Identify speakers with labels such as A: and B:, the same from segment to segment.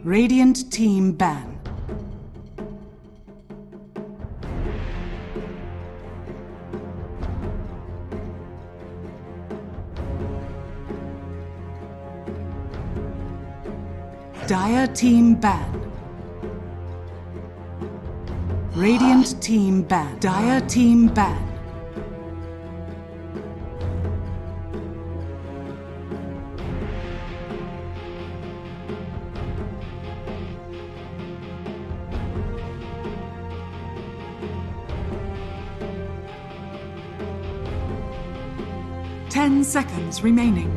A: Radiant team ban. Dire team ban. Radiant team ban. Dire team ban. Ten seconds remaining.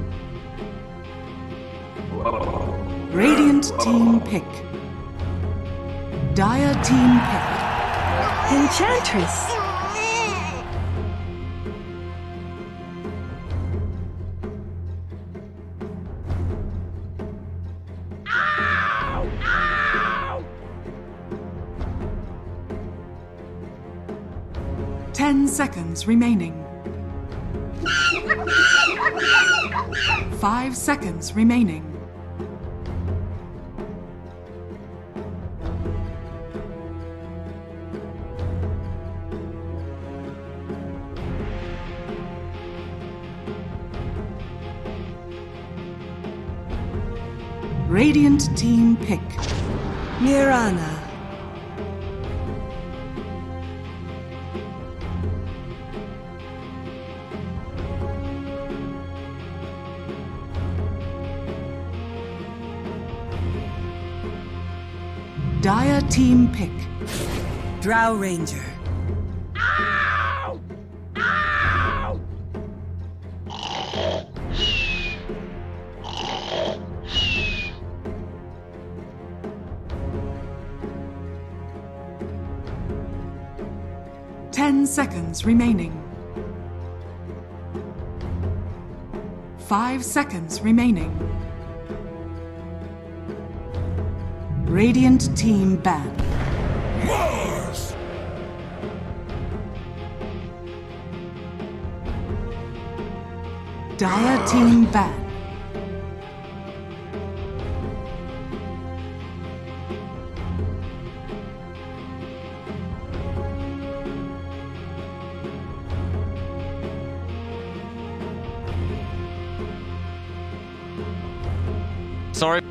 A: Radiant team pick. Dire team pick.
B: Enchantress.
C: Ow! Ow!
A: 10 seconds remaining. 5 seconds remaining. Radiant team pick.
B: Mirana.
A: Dire team pick.
B: Drow Ranger.
C: Ow! Ow!
A: 10 seconds remaining. 5 seconds remaining. Radiant team ban.
C: Mars!
A: Dire team ban.
D: Sorry,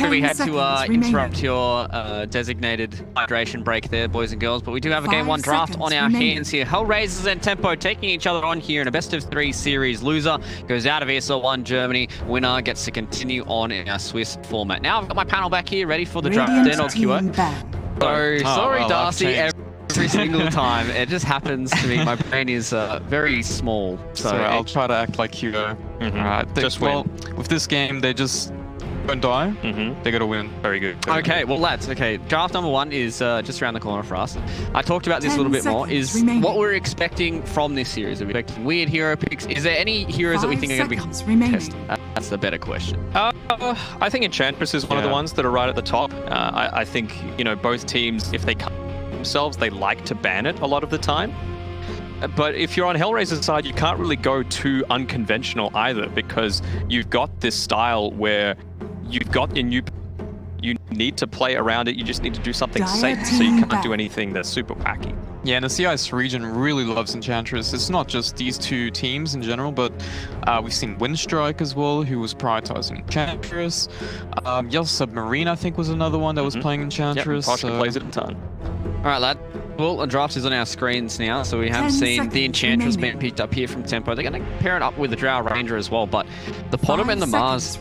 D: we had to interrupt your designated hydration break there, boys and girls, but we do have a Game 1 draft on our hands here. HellRaisers and Tempo taking each other on here in a best-of-3 series. Loser goes out of ESL 1 Germany. Winner gets to continue on in our Swiss format. Now I've got my panel back here ready for the draft. Then I'll cue it. So, sorry, Darcy, every single time. It just happens to me. My brain is very small. So
E: I'll try to act like Hugo. Alright,
F: Just
E: well, with this game, they just don't die. They gotta win.
F: Very good.
D: Okay, well, lads, draft number 1 is just around the corner for us. I talked about this a little bit more, is what we're expecting from this series. Are we expecting weird hero picks? Is there any heroes that we think are going to be tested? That's the better question.
F: I think Enchantress is one of the ones that are right at the top. I think, you know, both teams, if they come themselves, they like to ban it a lot of the time. But if you're on HellRaisers' side, you can't really go too unconventional either, because you've got this style where you've got your new... You need to play around it, you just need to do something safe, so you can't do anything that's super wacky.
E: Yeah, and the CIS region really loves Enchantress. It's not just these two teams in general, but we've seen Windstrike as well, who was prioritizing Enchantress. Yellow Submarine, I think, was another one that was playing Enchantress.
F: Yep, Poshka plays it a ton.
D: Alright, lad. Well, a draft is on our screens now, so we have seen the Enchantress being picked up here from Tempo. They're going to pair it up with the Drow Ranger as well, but the Potom and the Mars...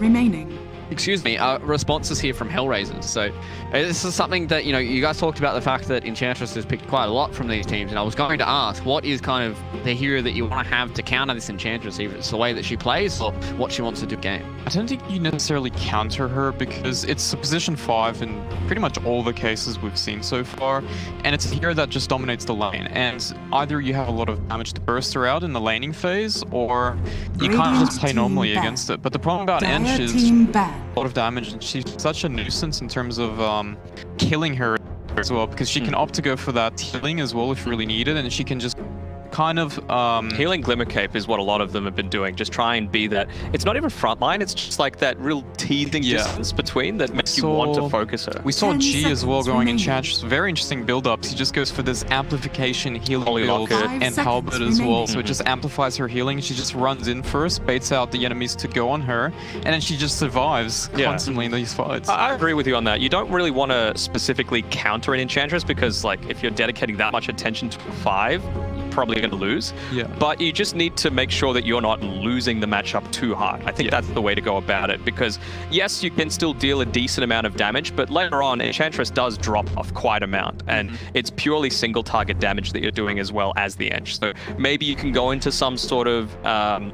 D: Excuse me, responses here from HellRaisers. So this is something that, you know, you guys talked about the fact that Enchantress has picked quite a lot from these teams, and I was going to ask, what is kind of the hero that you want to have to counter this Enchantress, either it's the way that she plays or what she wants to do game?
E: I don't think you necessarily counter her, because it's a position 5 in pretty much all the cases we've seen so far, and it's a hero that just dominates the lane, and either you have a lot of damage to burst her out in the laning phase, or you can't just play normally against it. But the problem about Ench is a lot of damage, and she's such a nuisance in terms of killing her as well, because she can opt to go for that healing as well if you really need it, and she can just kind of
F: healing Glimmer Cape is what a lot of them have been doing. Just try and be that. It's not even frontline. It's just like that real teething distance between that makes you want to focus her.
E: We saw G as well going
A: remaining.
E: Enchantress. Very interesting build-ups. He just goes for this amplification healing
F: Holy
E: build
F: Locket.
E: and
A: 5
E: Halberd
A: seconds
E: as well.
A: remaining.
E: So it just amplifies her healing. She just runs in first, baits out the enemies to go on her, and then she just survives constantly in these fights.
F: I agree with you on that. You don't really want to specifically counter an Enchantress because, like, if you're dedicating that much attention to a 5, you're probably going to lose.
E: Yeah.
F: But you just need to make sure that you're not losing the matchup too hard. I think that's the way to go about it because, yes, you can still deal a decent amount of damage, but later on, Enchantress does drop off quite amount, and it's purely single target damage that you're doing as well as the Ench. So maybe you can go into some sort of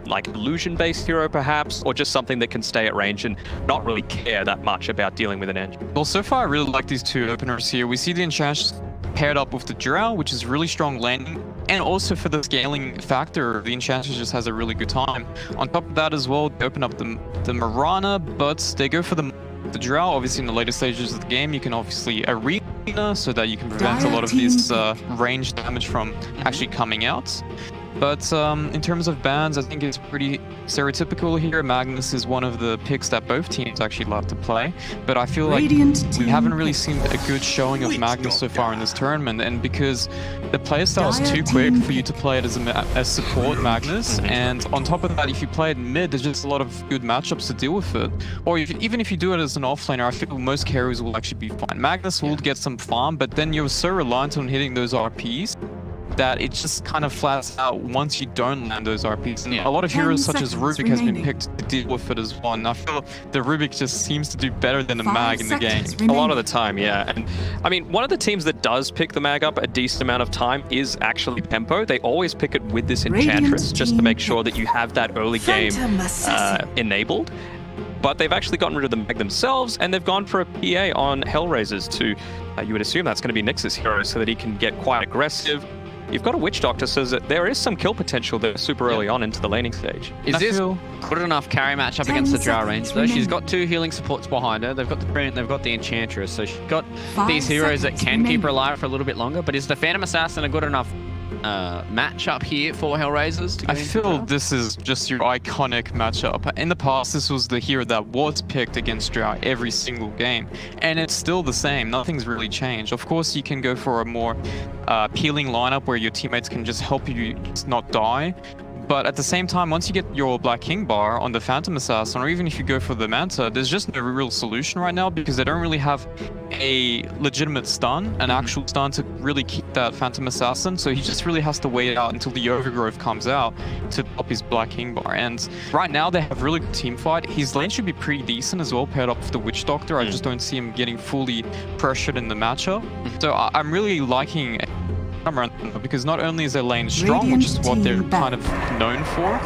F: like illusion-based hero perhaps, or just something that can stay at range and not really care that much about dealing with an Ench.
E: Well, so far I really like these two openers here. We see the Enchantress paired up with the Drow, which is really strong landing, and also for the scaling factor, the Enchantress just has a really good time. On top of that as well, they open up the Mirana, but they go for the Drow. Obviously in the later stages of the game, you can obviously arena so that you can prevent a lot of these range damage from actually coming out. But in terms of bans, I think it's pretty stereotypical here. Magnus is one of the picks that both teams actually love to play. But I feel like we haven't really seen a good showing of Magnus so far in this tournament. And because the playstyle is too quick for you to play it as support Magnus. And on top of that, if you play it mid, there's just a lot of good matchups to deal with it. Or even if you do it as an offlaner, I feel most carries will actually be fine. Magnus will get some farm, but then you're so reliant on hitting those RPs that it just kind of flats out once you don't land those RPs. And a lot of heroes such as Rubik has been picked to deal with it as well. And I feel the Rubik just seems to do better than the Mag in the game.
F: A lot of the time, yeah. And I mean, one of the teams that does pick the Mag up a decent amount of time is actually Tempo. They always pick it with this Enchantress just to make sure that you have that early game enabled. But they've actually gotten rid of the Mag themselves, and they've gone for a PA on HellRaisers to, you would assume that's going to be Nyx's hero so that he can get quite aggressive. You've got a Witch Doctor, so that there is some kill potential there super early on into the laning stage.
D: Is this good enough carry matchup against the Drow range, though? She's got 2 healing supports behind her. They've got the Treant, they've got the Enchantress, so she's got these heroes that can keep her alive for a little bit longer. But is the Phantom Assassin a good enough matchup here for HellRaisers?
E: I feel this is just your iconic matchup. In the past, this was the hero that was picked against Drow every single game, and it's still the same. Nothing's really changed. Of course, you can go for a more peeling lineup where your teammates can just help you just not die. But at the same time, once you get your Black King bar on the Phantom Assassin, or even if you go for the Manta, there's just no real solution right now because they don't really have a legitimate stun, an actual stun to really keep that Phantom Assassin. So he just really has to wait out until the Overgrowth comes out to pop his Black King bar. And right now they have really good team fight. His lane should be pretty decent as well, paired up with the Witch Doctor. I just don't see him getting fully pressured in the matchup. So I'm really liking because not only is their lane strong, which is what they're kind of known for,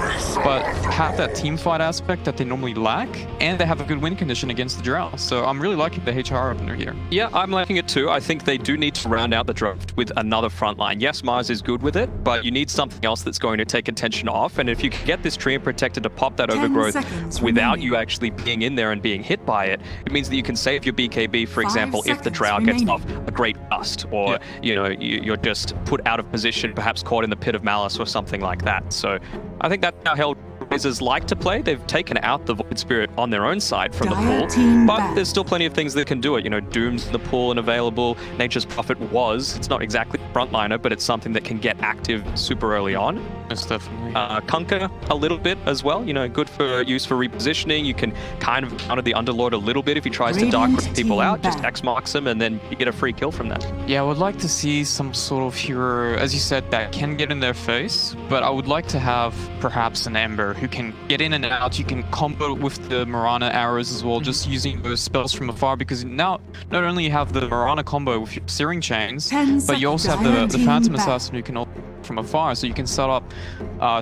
E: but have that team fight aspect that they normally lack, and they have a good win condition against the Drow. So I'm really liking the HR opener here.
F: Yeah, I'm liking it too. I think they do need to round out the draft with another frontline. Yes, Mars is good with it, but you need something else that's going to take attention off. And if you can get this Treant Protector to pop that Overgrowth without you actually being in there and being hit by it, it means that you can save your BKB, for example, if the Drow gets off a great dust, or you know, you're just put out of position, perhaps caught in the pit of malice or something like that. So I think that's how HellRaisers like to play. They've taken out the Void Spirit on their own side from the pool, but there's still plenty of things that can do it. You know, Doom's in the pool and available. Nature's Prophet it's not exactly frontliner, but it's something that can get active super early on.
E: Most definitely.
F: Kunkka a little bit as well, you know, good for use for repositioning. You can kind of counter the Underlord a little bit if he tries to dark rip people out, just X marks him and then you get a free kill from that.
E: Yeah, I would like to see some sort of hero, as you said, that can get in their face, but I would like to have perhaps an Ember who can get in and out. You can combo with the Mirana arrows as well, just using those spells from afar, because now not only you have the Mirana combo with your Searing Chains, but you also have the Phantom Assassin who can also from afar, so you can set up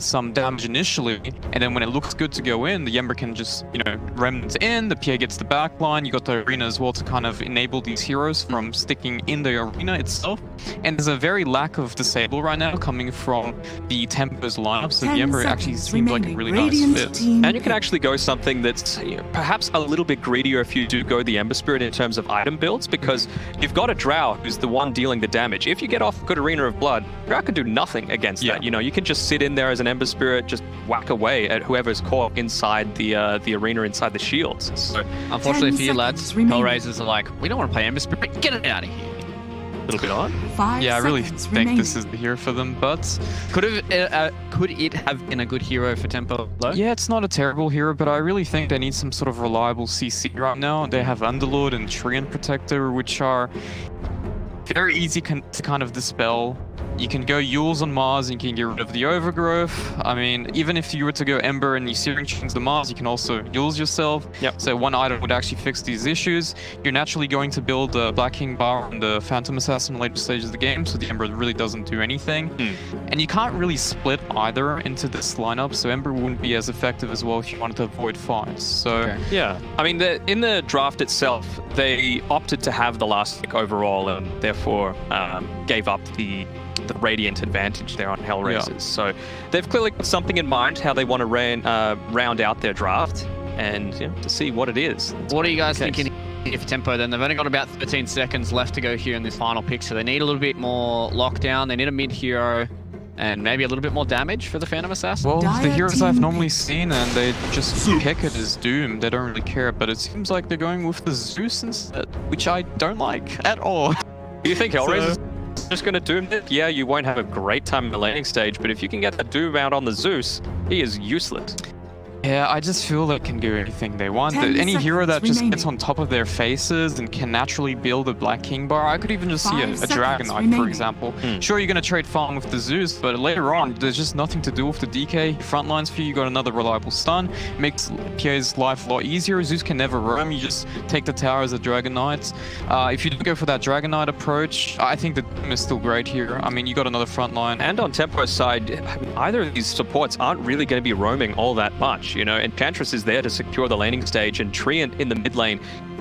E: some damage initially, and then when it looks good to go in, the Ember can just, you know, remnant in, the PA gets the backline, you got the arena as well to kind of enable these heroes from sticking in the arena itself. And there's a very lack of disable right now coming from the Tempo's lineup, so the Ember actually seems like a really nice fit.
F: And you can actually go something that's, you know, perhaps a little bit greedier if you do go the Ember Spirit in terms of item builds, because you've got a Drow who's the one dealing the damage. If you get off a good Arena of Blood, Drow can do nothing nothing against that. You know, you can just sit in there as an Ember Spirit, just whack away at whoever's caught inside the arena, inside the shields. So,
D: unfortunately for you lads,
A: seconds
D: HellRaisers are like, we don't want to play Ember Spirit, get it out of here.
F: a little bit odd.
A: 5
E: Yeah, I really
A: seconds
E: think
A: remaining.
E: this is the hero for them, but
D: Could it have been a good hero for Tempo though?
E: yeah, it's not a terrible hero, but I really think they need some sort of reliable CC right now. They have Underlord and Treant Protector, which are very easy to kind of dispel. You can go Yules on Mars and you can get rid of the Overgrowth. I mean, even if you were to go Ember and you Searing Chains the Mars, you can also Yules yourself.
F: Yep.
E: So one item would actually fix these issues. You're naturally going to build the Black King Bar and the Phantom Assassin in later stages of the game, so the Ember really doesn't do anything. And you can't really split either into this lineup, so Ember wouldn't be as effective as well if you wanted to avoid fights. So
F: Yeah, I mean, in the draft itself, they opted to have the last pick overall, and therefore gave up the Radiant advantage there on HellRaisers.
E: Yeah.
F: So they've clearly got something in mind how they want to round out their draft, and to see what it is.
D: What are you guys thinking if Tempo then? They've only got about 13 seconds left to go here in this final pick, so they need a little bit more lockdown. They need a mid hero and maybe a little bit more damage for the Phantom Assassin.
E: well, the
A: Dire
E: heroes I've
A: team
E: normally
A: picks.
E: seen, and they just pick it as Doom. They don't really care, but it seems like they're going with the Zeus instead, which I don't like at all.
F: Do you think HellRaisers just going to Doom it? Yeah, you won't have a great time in the laning stage, but if you can get that Doom out on the Zeus, he is useless.
E: Yeah, I just feel they can do anything they want.
A: 10
E: Any hero that
A: seconds
E: just
A: remaining.
E: gets on top of their faces and can naturally build a Black King Bar. I could even just see
A: 5
E: a
A: seconds
E: Dragon Knight, for
A: remaining.
E: example. Sure, you're going to trade farm with the Zeus, but later on, there's just nothing to do with the DK. Front lines for you, you got another reliable stun. Makes PA's life a lot easier. Zeus can never roam. You just take the tower as a Dragon Knight. If you do go for that Dragon Knight approach, I think the team is still great here. I mean, you got another front line.
F: And on Tempo's side, either of these supports aren't really going to be roaming all that much. Enchantress is there to secure the laning stage, and Treant in the mid lane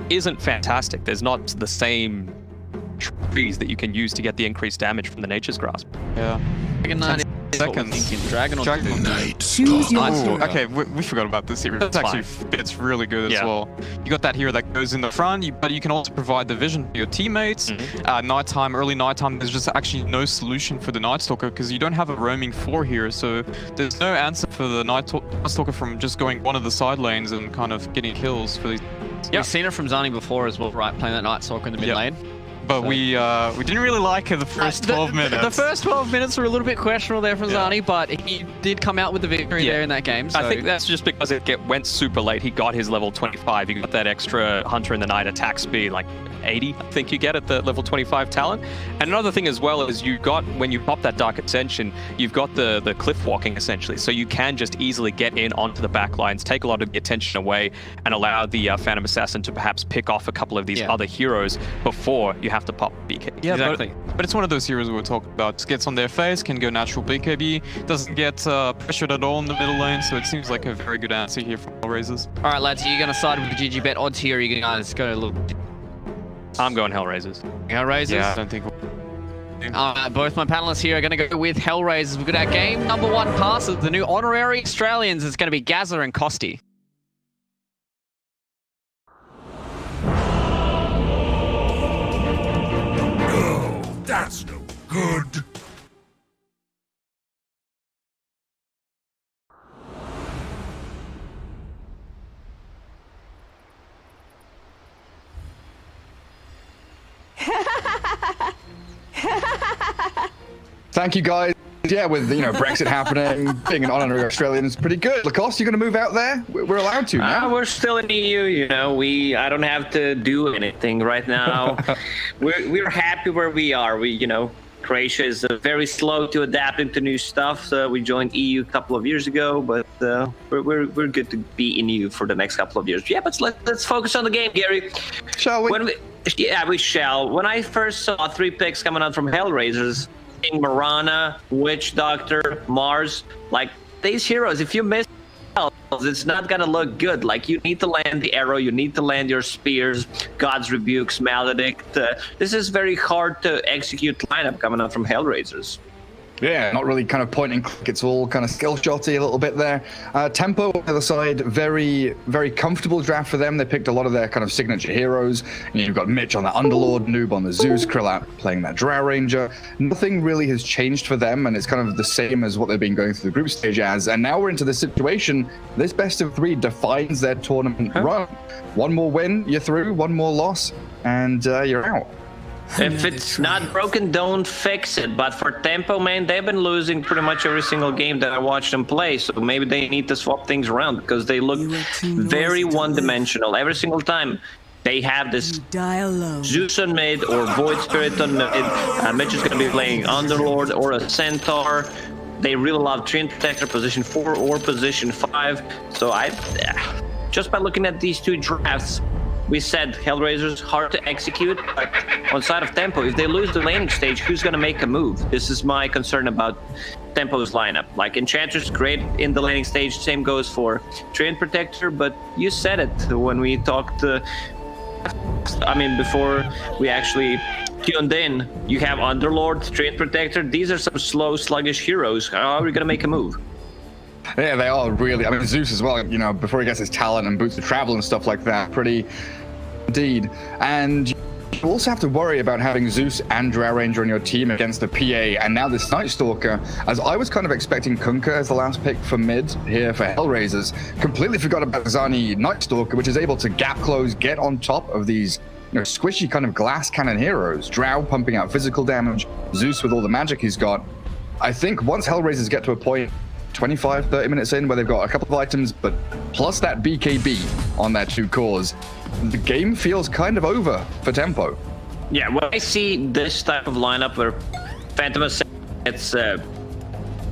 F: isn't fantastic. There's not the same trees that you can use to get the increased damage from the Nature's Grasp.
E: Yeah.
D: Dragon Knight is what we're
E: seconds.
D: thinking. Dragon or
E: Dragon
C: Night
A: Choose your
D: Nice.
A: hero.
E: Okay, we forgot about this hero. That's actually fits really good as
F: Yeah.
E: well. You got that hero that goes in the front, but you can also provide the vision for your teammates. Nighttime, early nighttime, there's just actually no solution for the Night Stalker because you don't have a roaming 4 here, so there's no answer for the Night Stalker from just going one of the side lanes and kind of getting kills for these.
D: We've seen it from Zani before as well, right? Playing that Night Stalker in the mid lane.
E: But we didn't really like it the first 12 minutes.
D: The first 12 minutes were a little bit questionable there from Zani, but he did come out with the victory there in that game. So.
F: I think that's just because it went super late. He got his level 25. He got that extra Hunter in the Night attack speed, like 80, I think you get at the level 25 talent. And another thing as well is when you pop that Dark Ascension, you've got the cliff walking essentially. So you can just easily get in onto the back lines, take a lot of the attention away, and allow the Phantom Assassin to perhaps pick off a couple of these other heroes before you have to pop BK.
E: Yeah,
D: exactly.
E: But it's one of those heroes we were talking about. Just gets on their face, can go natural BKB, doesn't get pressured at all in the middle lane, so it seems like a very good answer here from HellRaisers.
D: All right, lads, are you going to side with the GG bet odds here, or are you guys go a little
F: I'm going HellRaisers.
D: HellRaisers?
E: Yeah, I don't think.
D: Both my panelists here are going to go with HellRaisers. We've got our game number 1 passes, the new honorary Australians. It's going to be Gazza and Costi.
C: No, that's no good.
G: Thank you, guys. Yeah, with Brexit happening, being an honorary Australian is pretty good. Lacoste, you're going to move out there? We're allowed to now.
H: We're still in the EU, I don't have to do anything right now. we're happy where we are. Croatia is very slow to adapting to new stuff. So we joined EU a couple of years ago, but we're good to be in EU for the next couple of years. Yeah, but let's focus on the game, Gary.
G: Shall we?
H: We shall. When I first saw 3 picks coming out from HellRaisers, King Marana, Witch Doctor, Mars, like these heroes, if you miss, it's not gonna look good. Like you need to land the arrow, you need to land your spears, God's Rebukes, Maledict. This is very hard to execute lineup coming out from HellRaisers.
G: Yeah, not really kind of point and click. It's all kind of skill shotty a little bit there. Tempo on the other side, very, very comfortable draft for them. They picked a lot of their kind of signature heroes. You've got Mitch on the Underlord, Noob on the Zeus, Krillat playing that Drow Ranger. Nothing really has changed for them, and it's kind of the same as what they've been going through the group stage as. And now we're into this situation. This best of 3 defines their tournament run. One more win, you're through. One more loss, and you're out.
H: If it's not broken, don't fix it. But for Tempo, man, they've been losing pretty much every single game that I watched them play. So maybe they need to swap things around because they look very one-dimensional. Every single time they have this Zeus on mid or Void Spirit on mid. Mitch is going to be playing Underlord or a Centaur. They really love Treant Protector, position 4 or position 5. So just by looking at these 2 drafts, we said HellRaisers hard to execute, but on side of Tempo, if they lose the laning stage, who's gonna make a move? This is my concern about Tempo's lineup. Like Enchantress, great in the laning stage, same goes for Treant Protector, but you said it when we talked, before we actually tuned in, you have Underlord, Treant Protector, these are some slow, sluggish heroes. How are we gonna make a move?
G: Yeah, they are really. I mean, Zeus as well, you know, before he gets his talent and boots of travel and stuff like that. Pretty indeed. And you also have to worry about having Zeus and Drow Ranger on your team against the PA, and now this Night Stalker, as I was kind of expecting Kunkka as the last pick for mid here for HellRaisers. Completely forgot about Zani Night Stalker, which is able to gap close, get on top of these, you know, squishy kind of glass cannon heroes. Drow pumping out physical damage, Zeus with all the magic he's got. I think once HellRaisers get to a point 25, 30 minutes in where they've got a couple of items, but plus that BKB on their 2 cores, the game feels kind of over for Tempo.
H: Yeah, when I see this type of lineup where Phantom gets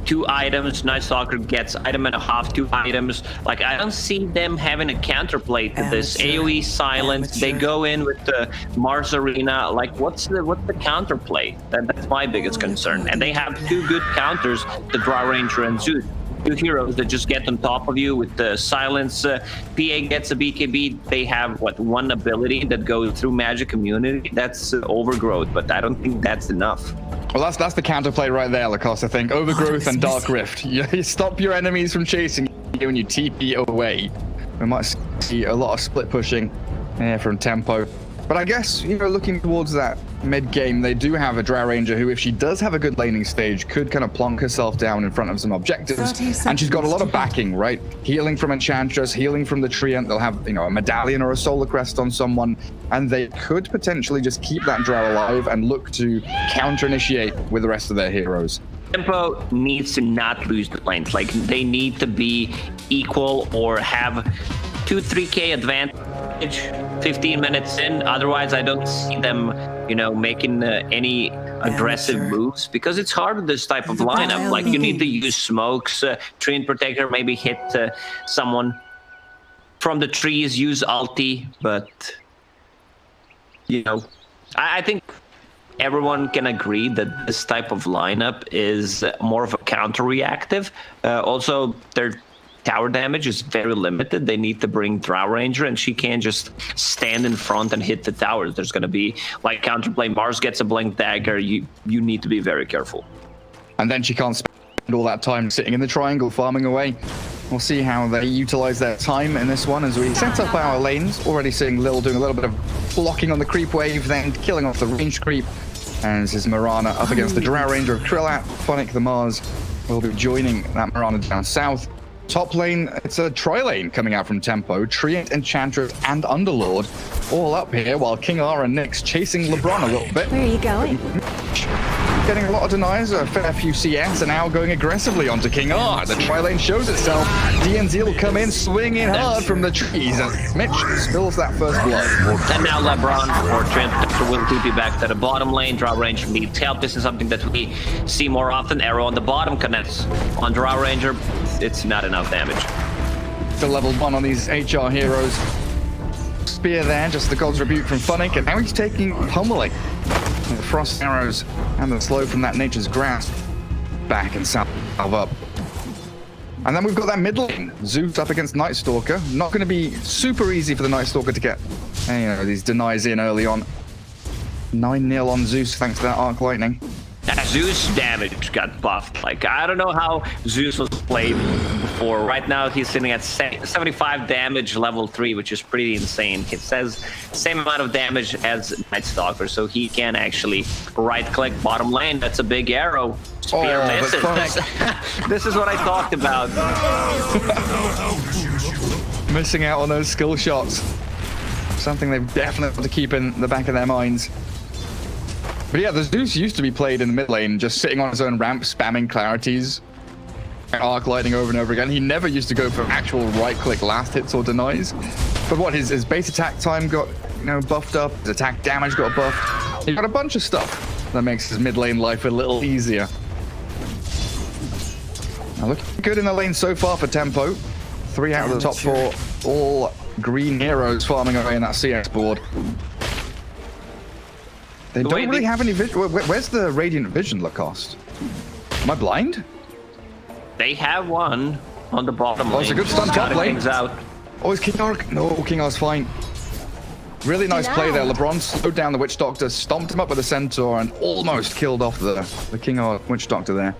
H: 2 items, Night Stalker gets item and a half, 2 items, like I don't see them having a counterplay to this. AoE silence, they go in with the Mars Arena, like what's the counterplay? That's my biggest concern. And they have 2 good counters, the Drow Ranger and Zeus. 2 heroes that just get on top of you with the silence. PA gets a BKB. They have, 1 ability that goes through magic immunity. That's overgrowth, but I don't think that's enough.
G: Well, that's the counterplay right there, Lacoste, I think. Overgrowth and Dark Rift. You stop your enemies from chasing you and you TP away. We might see a lot of split pushing here from Tempo. But I guess, you know, looking towards that mid-game, they do have a Drow Ranger who, if she does have a good laning stage, could kind of plonk herself down in front of some objectives. And she's got a lot of backing, right? Healing from Enchantress, healing from the Treant. They'll have, you know, a medallion or a solar crest on someone, and they could potentially just keep that Drow alive and look to counter-initiate with the rest of their heroes.
H: Tempo needs to not lose the lanes. Like, they need to be equal or have 2-3k advantage 15 minutes in. Otherwise, I don't see them, you know, making any aggressive moves, because it's hard with this type of lineup. Like, you need to use smokes, Treant Protector, maybe hit someone from the trees, use ulti, but, you know, I think everyone can agree that this type of lineup is more of a counter-reactive. Also, their tower damage is very limited. They need to bring Drow Ranger, and she can't just stand in front and hit the towers. There's going to be, like, counterplay. Mars gets a blink dagger. You need to be very careful.
G: And then she can't spend all that time sitting in the triangle farming away. We'll see how they utilize their time in this one as we set up our lanes. Already seeing Lil doing a little bit of blocking on the creep wave, then killing off the range creep. And this is Mirana up against the Drow Ranger of Krillat. Phonic the Mars will be joining that Mirana down south. Top lane, it's a tri-lane coming out from Tempo. Treant, Enchantress, and Underlord all up here, while King R and Nyx chasing LeBron a little bit.
B: Where are you going?
G: Getting a lot of denies, a fair few CS, and now going aggressively onto King R. The tri-lane shows itself. DNZ will come in, swinging hard from the trees as Mitch spills that first blood.
H: And now LeBron or Treant will TP back to the bottom lane. Drow Ranger needs help. This is something that we see more often. Arrow on the bottom connects on Drow Ranger. It's not enough damage.
G: To level 1 on these HR heroes. Spear there, just the God's Rebuke from Phonic, and now he's taking pummeling. The Frost Arrows and the slow from that Nature's Grasp. Back and salve up. And then we've got that mid lane. Zeus up against Night Stalker. Not going to be super easy for the Night Stalker to get, you know, these denies in early on. 9-0 on Zeus thanks to that Arc Lightning.
H: Zeus damage got buffed. Like, I don't know how Zeus was played before. Right now, he's sitting at 75 damage level 3, which is pretty insane. It says same amount of damage as Night Stalker, so he can actually right-click bottom lane. That's a big arrow. Spear misses. This is what I talked about.
G: Missing out on those skill shots. Something they've definitely got to keep in the back of their minds. But yeah, the Zeus used to be played in the mid lane, just sitting on his own ramp, spamming clarities, arc lighting over and over again. He never used to go for actual right-click last hits or denies. But what, his base attack time got, buffed up, his attack damage got buffed. He got a bunch of stuff that makes his mid lane life a little easier. Now looking good in the lane so far for Tempo. 3 out of the top 4, all green heroes farming away in that CS board. They don't really have any vision. Where's the Radiant Vision, Lacoste? Am I blind?
H: They have one on the bottom lane.
G: Oh, it's a good stun top lane.
H: Out.
G: Oh, it's King Arc. No, King Arc's fine. Really nice play there. LeBron slowed down the Witch Doctor, stomped him up with a Centaur, and almost killed off the King Arc Witch Doctor there.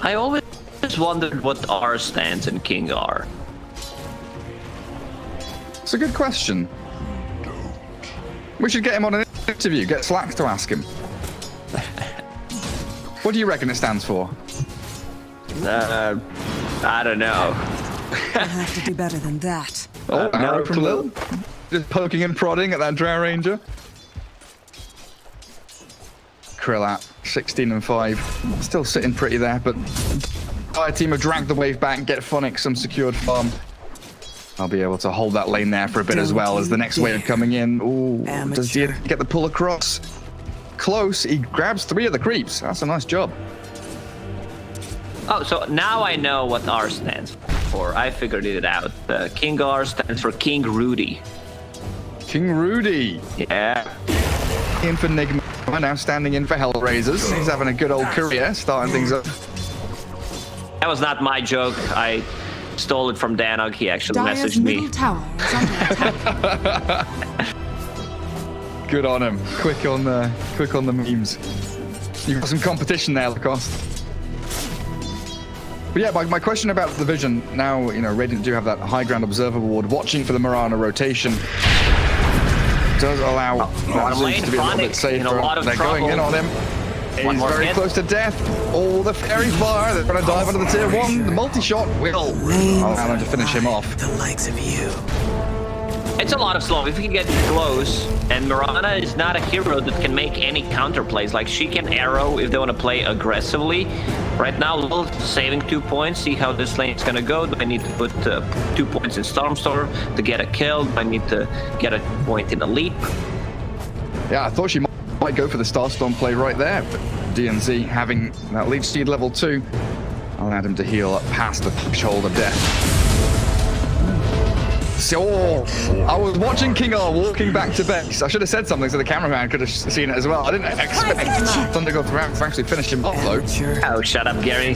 H: I always wondered what R stands in King R.
G: It's a good question. We should get him on an interview. Get Slack to ask him. What do you reckon it stands for?
H: I don't know.
B: I have to do better than that.
G: Oh, arrow from Lil. Just poking and prodding at that Drow Ranger. Krillat, 16 and 5. Still sitting pretty there, but our team have dragged the wave back, get Phonics some secured farm. I'll be able to hold that lane there for a bit as well as the next wave coming in. Ooh, does he get the pull across? Close. He grabs 3 of the creeps. That's a nice job.
H: Oh, so now I know what R stands for. I figured it out. King R stands for King Rudy.
G: King Rudy.
H: Yeah.
G: In for Nigma, now standing in for HellRaisers. He's having a good old career, starting things up.
H: That was not my joke. I stole it from Danog. He actually
A: Dire's
H: messaged me.
A: middle tower is under attack.
G: Good on him. Quick on the memes. You've got some competition there, Lacoste. But yeah, my question about the vision, now, Radiant do have that high ground observer ward, watching for the Mirana rotation. Does allow Zeus to be a little bit safer. They're going in on him. He's very close to death. Oh, the fairy fire. They're going to dive under the tier 1. The multi-shot will allow them to finish him off.
B: The likes of you.
H: It's a lot of slow. If you can get close, and Mirana is not a hero that can make any counter plays. Like, she can arrow if they want to play aggressively. Right now, Lil saving 2 points. See how this lane is going to go. Do I need to put 2 points in Stormstorm to get a kill? Do I need to get a point in a leap?
G: Yeah, I thought she might go for the Starstorm play right there, but DNZ having that leech seed level 2 allowed him to heal up past the threshold of death. So, I was watching King R walking back to base. I should have said something so the cameraman could have seen it as well. I didn't expect Thundergod to actually finish him off though.
H: Oh, shut up, Gary.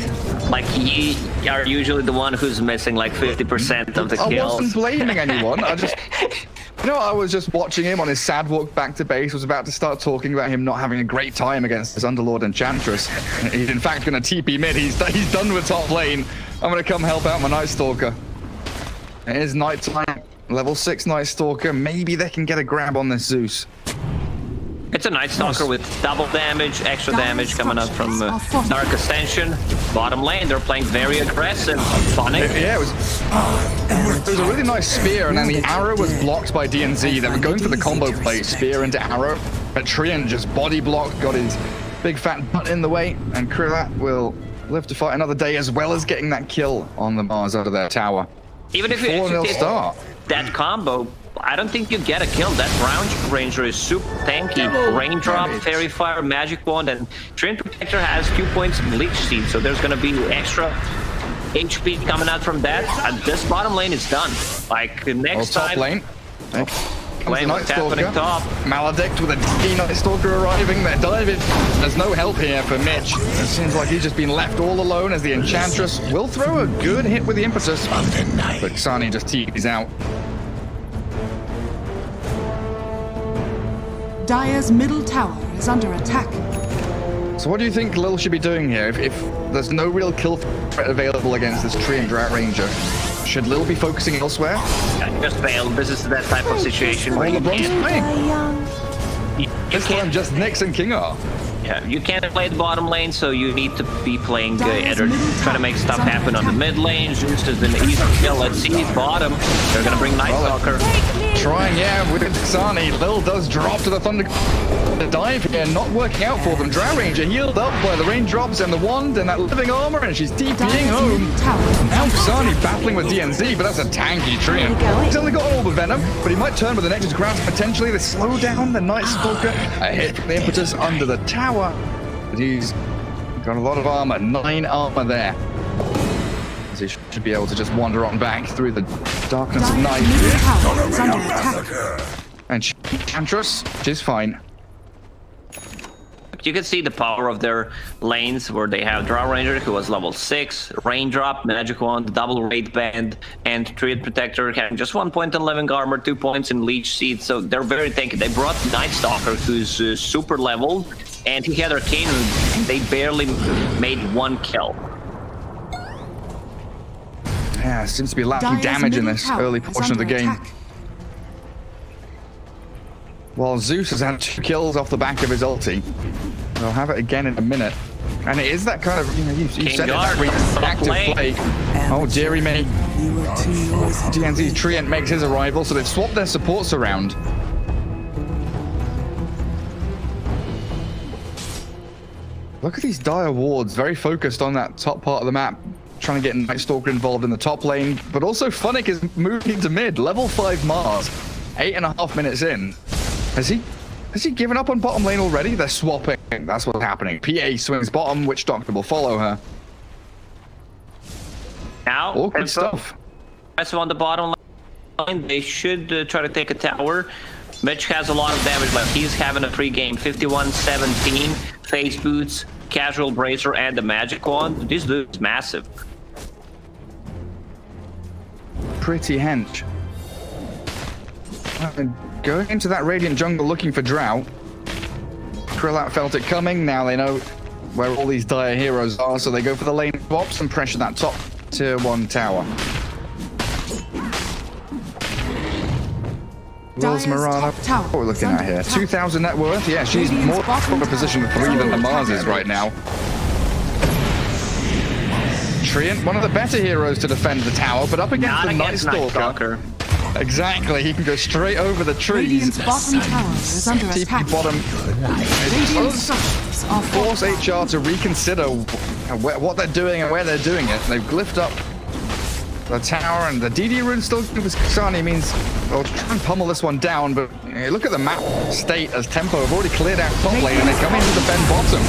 H: Like, you are usually the one who's missing like 50% of the kills.
G: I wasn't blaming anyone. I was just watching him on his sad walk back to base. Was about to start talking about him not having a great time against his Underlord Enchantress. He's in fact going to TP mid. He's done with top lane. I'm going to come help out my Night Stalker. It is nighttime. Level 6 Night Stalker. Maybe they can get a grab on this Zeus.
H: It's a Night Stalker with double damage, extra damage coming out from Dark Ascension. Bottom lane, they're playing very aggressive. Phonic.
G: Yeah, it was a really nice spear, and then the arrow was blocked by DNZ. They were going for the combo play, spear into arrow. But Trian just body blocked, got his big fat butt in the way, and Krillat will live to fight another day, as well as getting that kill on the Mars out of their tower.
H: Even if you actually did that combo, I don't think you get a kill. That Drow Ranger is super tanky. Raindrop, Fairy Fire, Magic Wand, and Treant Protector has 2 points in Leech Seed, so there's going to be extra HP coming out from that. And this bottom lane is done. Like, the next time...
G: Top lane.
H: Lane what's happening top.
G: Maledict with a D Night Stalker arriving. They're diving. There's no help here for Mitch. It seems like he's just been left all alone as the Enchantress will throw a good hit with the Impetus. But Xani just tees out.
A: Dire's middle tower is under attack.
G: So what do you think Lil should be doing here? If there's no real kill threat available against this Tree and Drought Ranger, should Lil be focusing elsewhere?
H: I just failed. This is that type of situation where
G: All
H: you
G: LeBron's
H: can't,
G: playing.
H: you
G: This time
H: can't,
G: just Nyx and King are.
H: yeah, you can't play the bottom lane, so you need to be playing either try to make stuff happen on the mid lane. Zeus is an easy kill. Let's see bottom. They're gonna bring Night Stalker.
G: Trying, yeah, with Xani. Lil does drop to the Thunder. The dive here, not working out for them. Drow Ranger healed up by the raindrops and the wand and that living armor, and she's TPing home. Now Xani battling with DNZ, but that's a tanky Tree. He's only got all the venom, but he might turn with the Nexus Grasp potentially. They slow down the Night Stalker. A hit from the impetus under the tower. But he's got a lot of armor, 9 armor there. As he should be able to just wander on back through the darkness of night. And Enchantress, she's fine.
H: You can see the power of their lanes where they have Drow Ranger, who was level 6, Raindrop, Magic Wand, Double Raid Band, and Treant Protector having just 1 point in living armor, 2 points in Leech Seed, so they're very tanky. They brought Night Stalker, who's super leveled, and he had Arcane, and they barely made 1 kill.
G: Yeah, seems to be lacking damage in this early portion of the game. While Zeus has had 2 kills off the back of his ulti. They'll have it again in a minute. And it is that kind of, you know, you said it, that reactive play. Oh, dearie me. DNZ's Treant makes his arrival, so they've swapped their supports around. Look at these dire wards, very focused on that top part of the map, trying to get Night Stalker involved in the top lane, but also Funnick is moving to mid, level 5 Mars, 8.5 minutes in. Has he given up on bottom lane already? They're swapping. That's what's happening. PA swings bottom, Witch Doctor will follow her.
H: Now,
G: all good stuff.
H: On the bottom line, they should try to take a tower. Mitch has a lot of damage, but he's having a pre-game 51-17, face boots, casual bracer, and the magic wand. This dude's massive.
G: Pretty hench. And going into that Radiant jungle looking for Drought. Krillat felt it coming. Now they know where all these dire heroes are, so they go for the lane swaps and pressure that top tier 1 tower. Will's Mirana, what are we looking at here? 2,000 net worth? Yeah, she's more in a position 3 than the Mars is right now. Treant, one of the better heroes to defend the tower, but up against the Night Stalker. Exactly, he can go straight over the trees.
A: Bottom tower is under attack.
G: TP bottom. It does force HR to reconsider what they're doing and where they're doing it. They've glyphed up the tower, and the DD rune still with Xani means they'll try and pummel this one down, but look at the map state as Tempo have already cleared out top lane and they come in to defend bottom.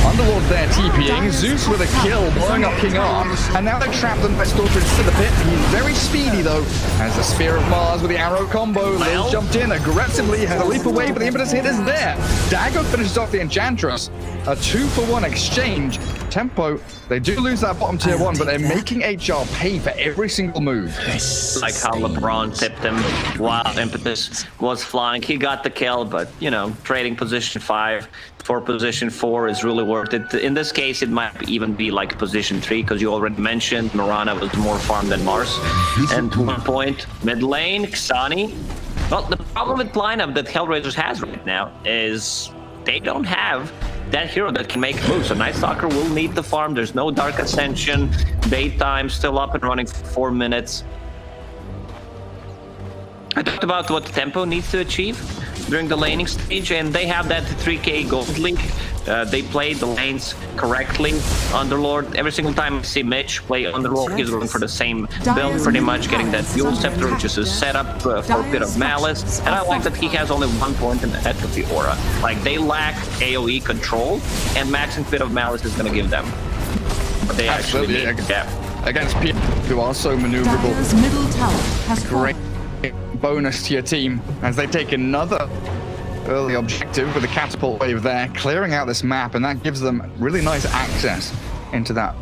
G: Underlord there TPing, Zeus with a kill, blowing up King R, and now they're trapped on Night Stalker into the pit. He's very speedy though, as the Spear of Mars with the arrow combo. Lil jumped in aggressively, has a leap away, but the impetus hit is there. Dagger finishes off the Enchantress. A 2-for-1 exchange. Tempo, they do lose that bottom tier 1, but they're making HR pay for every single move.
H: Like how LeBron tipped him while impetus was flying. He got the kill, but, you know, trading position 5 for position 4 is really worth it. In this case, it might even be like position 3, because you already mentioned Mirana was more farm than Mars. And 1 point, mid lane, Xani. Well, the problem with lineup that HellRaisers has right now is they don't have that hero that can make moves. So Night Stalker will need the farm. There's no Dark Ascension. Daytime still up and running for 4 minutes. I talked about what Tempo needs to achieve during the laning stage, and they have that 3k gold league. They play the lanes correctly. Underlord, every single time I see Mitch play Underlord, he's looking for the same build, pretty much getting that Fuel Scepter, which is a setup for a bit of Malice. And I like that he has only 1 point in the Atrophy Aura. Like, they lack AoE control, and maxing Bit of Malice is going to give them what they actually need. Yeah.
G: Against people who are so maneuverable.
A: Middle tower has
G: Great bonus to your team as they take another early objective with a catapult wave there, clearing out this map, and that gives them really nice access into that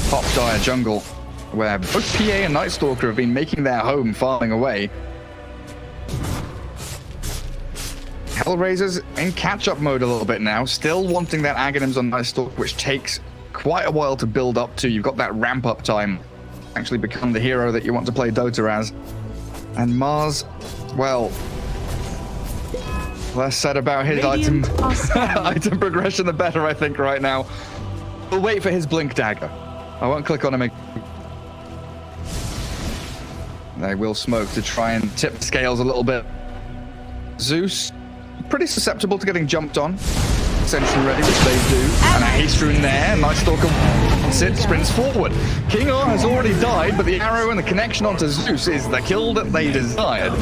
G: top dire jungle where both PA and Night Stalker have been making their home farming away. HellRaisers in catch-up mode a little bit now, still wanting that Aghanims on Night Stalk, which takes quite a while to build up to. You've got that ramp-up time. Actually become the hero that you want to play Dota as. And Mars, well, less said about his item progression, the better, I think, right now. We'll wait for his Blink Dagger. I won't click on him again. They will smoke to try and tip the scales a little bit. Zeus, pretty susceptible to getting jumped on. Ascension ready, which they do. And a haste rune there. Night Stalker wants it, sprints forward. King R has already died, but the arrow and the connection onto Zeus is the kill that they desired.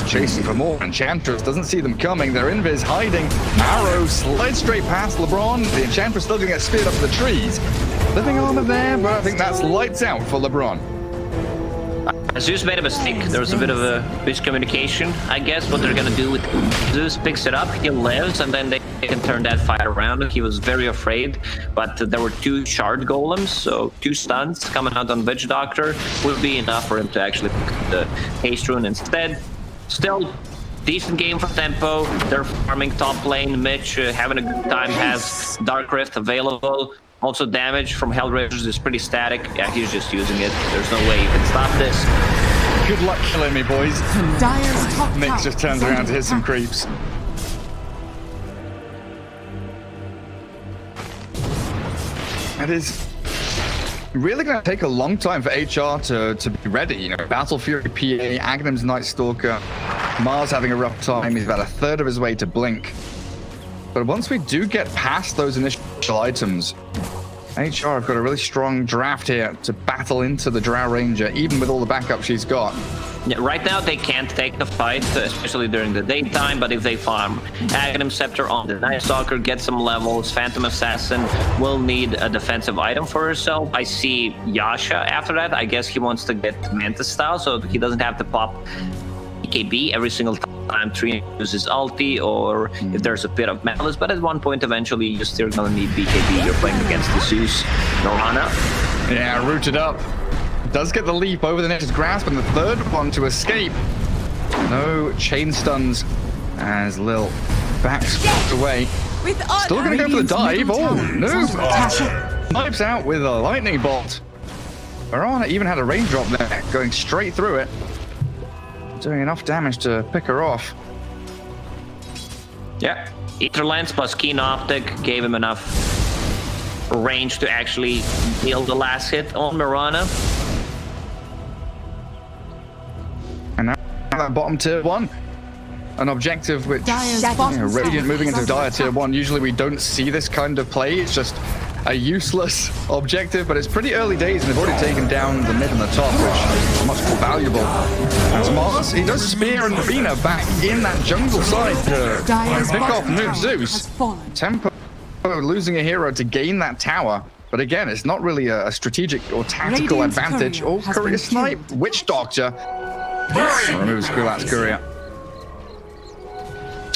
G: Chasing for more. Enchantress doesn't see them coming. Their invis hiding. Arrow slides straight past LeBron. The Enchantress still going to get speared up to the trees. Living armor there, but I think that's lights out for LeBron.
H: Zeus made a mistake. There was a bit of a miscommunication, I guess, what they're gonna do with Zeus picks it up, he lives, and then they can turn that fight around. He was very afraid, but there were 2 shard golems, so 2 stuns coming out on Witch Doctor would be enough for him to actually pick the haste rune instead. Still, decent game for Tempo. They're farming top lane. Mitch having a good time, has Dark Rift available. Also, damage from HellRaisers is pretty static. Yeah, he's just using it. There's no way you can stop this.
G: Good luck killing me, boys.
A: Dire's top
G: Nick
A: tower
G: just turns
A: is
G: around
A: under
G: to hit some
A: attack.
G: creeps. It is really going to take a long time for HR to be ready. You know, Battle Fury PA, Aghanims Night Stalker, Mars having a rough time. He's about a third of his way to Blink. But once we do get past those initial items, HR have got a really strong draft here to battle into the Drow Ranger, even with all the backup she's got.
H: Yeah, right now they can't take the fight, especially during the daytime, but if they farm Aghanim Scepter on the Night Stalker, get some levels, Phantom Assassin will need a defensive item for herself. I see Yasha after that. I guess he wants to get Mantis style, so he doesn't have to pop BKB every single time Trina uses ulti, or if there's a bit of malice, but at one point eventually you're still gonna need BKB. You're playing against the Zeus, Norana.
G: Yeah, rooted up. Does get the leap over the next grasp, and the third one to escape. No chain stuns as Lil backs away. Still gonna go for the dive. Oh, no! Snipes out with a lightning bolt. Mirana even had a raindrop there, going straight through it. Doing enough damage to pick her off.
H: Yeah, Ether Lens plus Keen Optic gave him enough range to actually deal the last hit on Mirana.
G: And now that bottom tier 1. An objective which,
A: Dire's
G: you know,
A: bottom
G: Radiant
A: tower
G: moving
A: is
G: into
A: under
G: Dire tier
A: attack.
G: 1. Usually we don't see this kind of play. It's just a useless objective, but it's pretty early days and they've already taken down the mid and the top, which is much more valuable. As Mars, he does spear and Arena back in that jungle side to
A: Dire's
G: pick off
A: bottom
G: Noob
A: tower
G: Zeus.
A: has fallen.
G: Tempo losing a hero to gain that tower, but again, it's not really a strategic or tactical
A: Radiant's
G: advantage.
A: courier
G: Oh,
A: has
G: Courier
A: been
G: snipe,
A: killed.
G: Witch Doctor. Removes Skulat's Courier.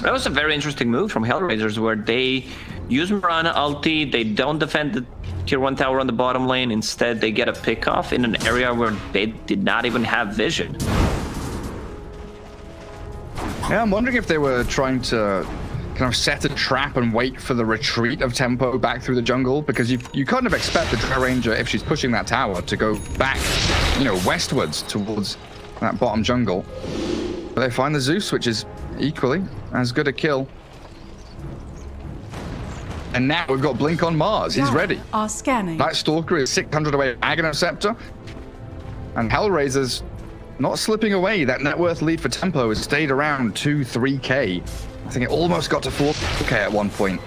H: That was a very interesting move from HellRaisers, where they use Mirana ulti, they don't defend the tier 1 tower on the bottom lane, instead they get a pick off in an area where they did not even have vision.
G: Yeah, I'm wondering if they were trying to kind of set a trap and wait for the retreat of Tempo back through the jungle, because you kind of expect the Drow Ranger, if she's pushing that tower, to go back, you know, westwards towards that bottom jungle. But they find the Zeus, which is equally as good a kill. And now we've got Blink on Mars. He's ready.
A: Are scanning.
G: Night Stalker is 600 away. Aghanim Scepter. And HellRaisers not slipping away. That net worth lead for Tempo has stayed around 2-3k. I think it almost got to 4k at one point.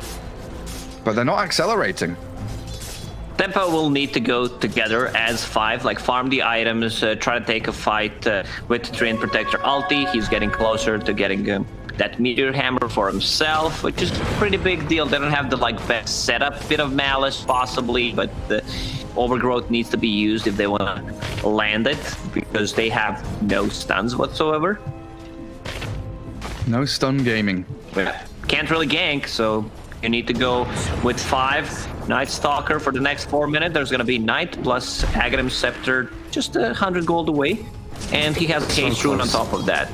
G: But they're not accelerating.
H: Tempo will need to go together as 5, like farm the items, try to take a fight with the Train Protector ulti. He's getting closer to getting that Meteor Hammer for himself, which is a pretty big deal. They don't have the best setup, bit of Malice possibly, but the Overgrowth needs to be used if they want to land it, because they have no stuns whatsoever.
G: No stun gaming.
H: Can't really gank, so you need to go with 5. Night Stalker for the next 4 minutes. There's going to be Knight plus Aghanim Scepter, just 100 gold away. And he has Haste Rune on top of that.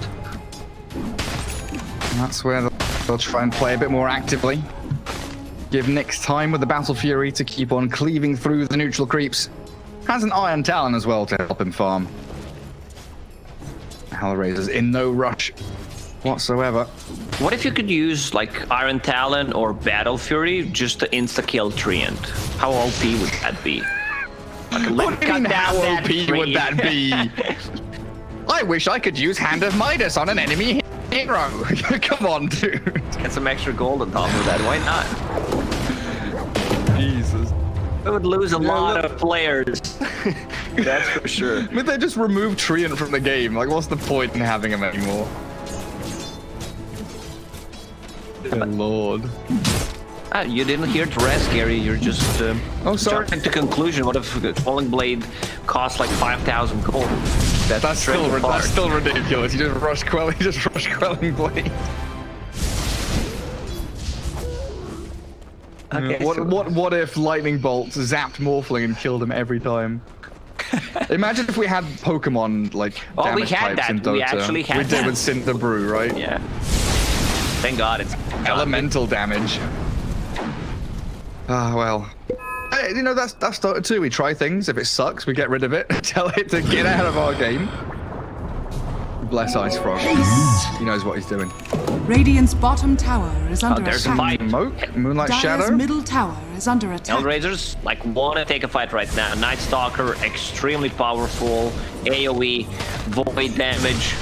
G: And that's where the they'll try and play a bit more actively. Give Nyx time with the Battle Fury to keep on cleaving through the neutral creeps. Has an Iron Talon as well to help him farm. HellRaisers in no rush whatsoever.
H: What if you could use like Iron Talon or Battle Fury just to insta-kill Treant? How OP would that be? Like,
G: What do you mean, how OP would that be? I wish I could use Hand of Midas on an enemy hero. Come on, dude.
H: Get some extra gold on top of that. Why not?
G: Jesus.
H: We would lose a lot of players. That's for sure.
G: But they just remove Treant from the game. Like, what's the point in having him anymore? Good lord.
H: You didn't hear Dress, Gary. You're just
G: Oh, sorry.
H: jumping to conclusion. What if Falling Blade costs like 5,000 gold?
G: That's still ridiculous. You just rush Quelling Blade.
H: Okay,
G: What if Lightning Bolts zapped Morphling and killed him every time? Imagine if we had Pokemon like damage types in Dota.
H: We actually had
G: We did
H: that.
G: with Cinder Brew, right?
H: Yeah. Thank God it's
G: Elemental damage. Ah, well. Hey, you know, that's Dota 2. We try things. If it sucks, we get rid of it. Tell it to get out of our game. Bless Ice Frog. He knows what he's doing.
A: Radiant's bottom tower is under
H: there's a
A: attack.
H: fight.
G: Smoke, Moonlight
A: Dire's
G: Shadow.
A: middle tower is under attack.
H: HellRaisers like want to take a fight right now. Night Stalker, extremely powerful. AoE, void damage.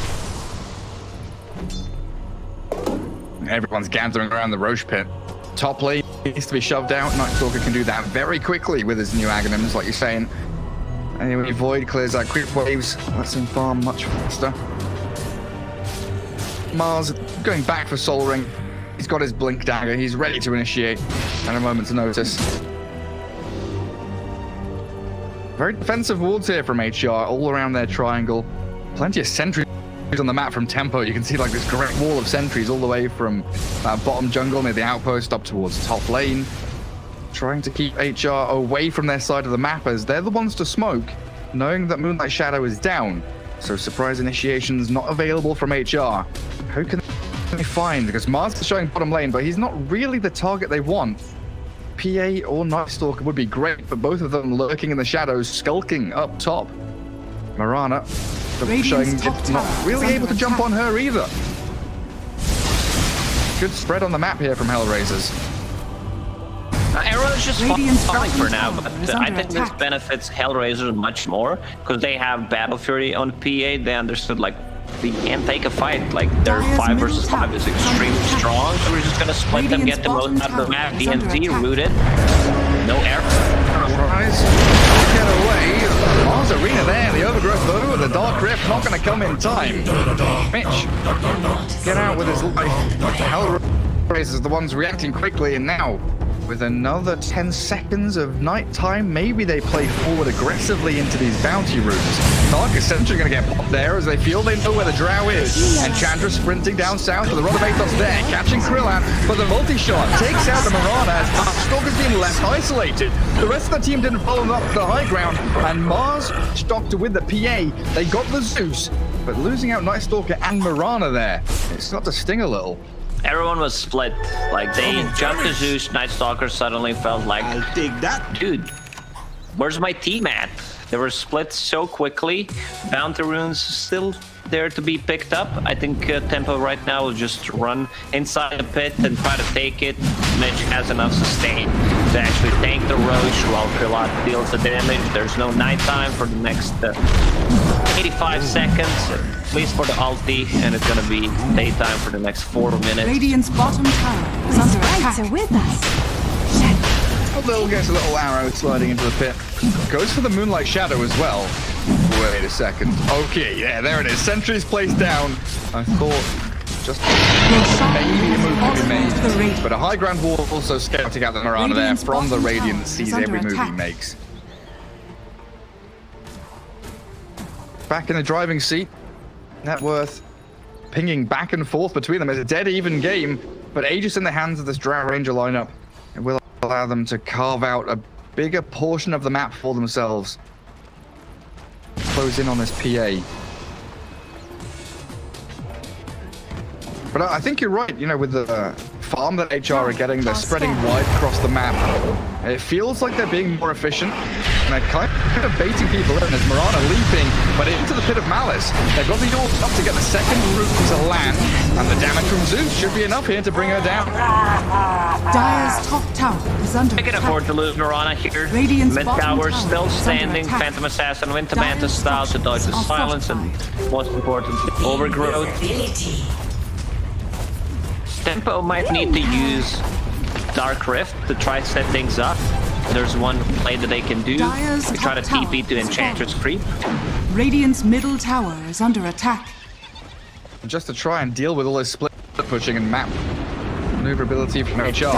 G: Everyone's gathering around the Roche pit. Top lane needs to be shoved out. Night Stalker can do that very quickly with his new Aghanims, like you're saying. Anyway, Void clears out quick waves, lets him farm much faster. Mars going back for Soul Ring. He's got his Blink Dagger. He's ready to initiate at a moment's notice. Very defensive wards here from HR, all around their triangle. Plenty of sentries on the map from Tempo. You can see like this great wall of sentries all the way from bottom jungle near the outpost up towards top lane. Trying to keep HR away from their side of the map as they're the ones to smoke, knowing that Moonlight Shadow is down. So surprise initiations not available from HR. Who can they find? Because Mars is showing bottom lane, but he's not really the target they want. PA or Night Stalker would be great, but both of them lurking in the shadows, skulking up top. Marana showing it's not really able to jump on her either. Good spread on the map here from HellRaisers.
H: Everyone's just falling for now, but I think this benefits HellRaisers much more because they have Battle Fury on PA. They understood like we can't take a fight. Like their 5 versus 5 is extremely strong, so we're just gonna split them, get the most out of the map. DNZ rooted, no air.
G: Surprise! Get away! Mars Arena there, the Overgrowth though, the Dark Rift not gonna come in time. Mitch, get out with his life. HellRaisers the ones reacting quickly, and now with another 10 seconds of night time, maybe they play forward aggressively into these bounty rooms. Dark essentially going to get popped there as they feel they know where the Drow is. And Chandra sprinting down south with the Rod of Athos there, catching Krillan, but the multi-shot takes out the Marana as Stalker's being left isolated. The rest of the team didn't follow them up to the high ground, and Mars stocked with the PA. They got the Zeus, but losing out Night Stalker and Marana there, it's got to sting a little.
H: Everyone was split. Like they jumped to Zeus, Night Stalker suddenly felt like,
C: I'll take that.
H: dude, where's my team at? They were split so quickly. Bounty runes still there to be picked up. I think Tempo right now will just run inside the pit and try to take it. Mitch has enough sustain to actually tank the Roche while Krillat deals the damage. There's no nighttime for the next 85 seconds, at least for the ulti, and it's gonna be daytime for the next 4 minutes.
A: Radiant's bottom tower is under attack.
B: Are with us.
G: Although gets a little arrow sliding into the pit. Goes for the Moonlight Shadow as well. Wait a second. Okay, yeah, there it is. Sentries placed down. I thought just maybe a move could be made. But a high ground wall also scouting out the Marana there from the Radiant, sees every move he makes. Back in the driving seat. Net worth pinging back and forth between them. It's a dead even game, but Aegis in the hands of this Drow Ranger lineup. It will allow them to carve out a bigger portion of the map for themselves. Close in on this PA. But I think you're right, you know, with the farm that HR are getting, they're spreading wide across the map. It feels like they're being more efficient, and they're kind of baiting people in as Mirana leaping, but into the pit of Malice. They've got the ult up to get the second route to land, and the damage from Zeus should be enough here to bring her down.
A: Dire's top tower is under
H: I can
A: attack.
H: afford to lose Mirana here.
A: Radiant's
H: Mid
A: bottom
H: tower
A: tower
H: still
A: is under
H: standing.
A: attack.
H: Phantom Assassin, Winter Manta
A: Dire's
H: style to dodge the
A: structures are
H: silence, and most important, overgrowth. Tempo might need to use Dark Rift to try to set things up. There's one play that they can do.
A: Dire's
H: They try to
A: top
H: TP to
A: tower is
H: Enchantress Creep.
A: Radiant's middle tower is under attack.
G: Just to try and deal with all this split pushing and map maneuverability from HR.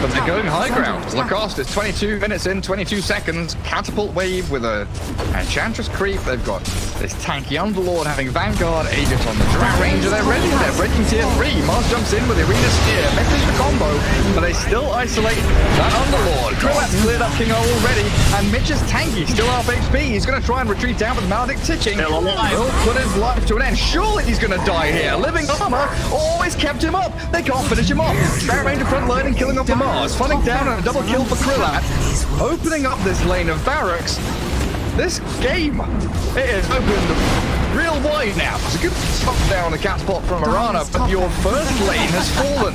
G: But they're going high ground. Lacoste is 22 minutes in, 22 seconds. Catapult wave with a Enchantress Creep. They've got this tanky Underlord having Vanguard, Aegis on the Drow Ranger. They're ready. They're breaking tier 3. Mars jumps in with Arena Spear. Misses the combo, but they still isolate that Underlord. Krillat's cleared up King O already, and Mitch is tanky, still off HP. He's going to try and retreat down with Maledict Titching.
H: Still alive.
G: Will put his life to an end. Surely he's going to die here. Living armor always kept him up. They can't finish him off. Drow Ranger front line and killing off the Mars. Funning down and a double kill for Krillat. Opening up this lane of barracks. This game, it is opened real wide now. It's a good stop down the catapult from Mirana, but your first lane has fallen.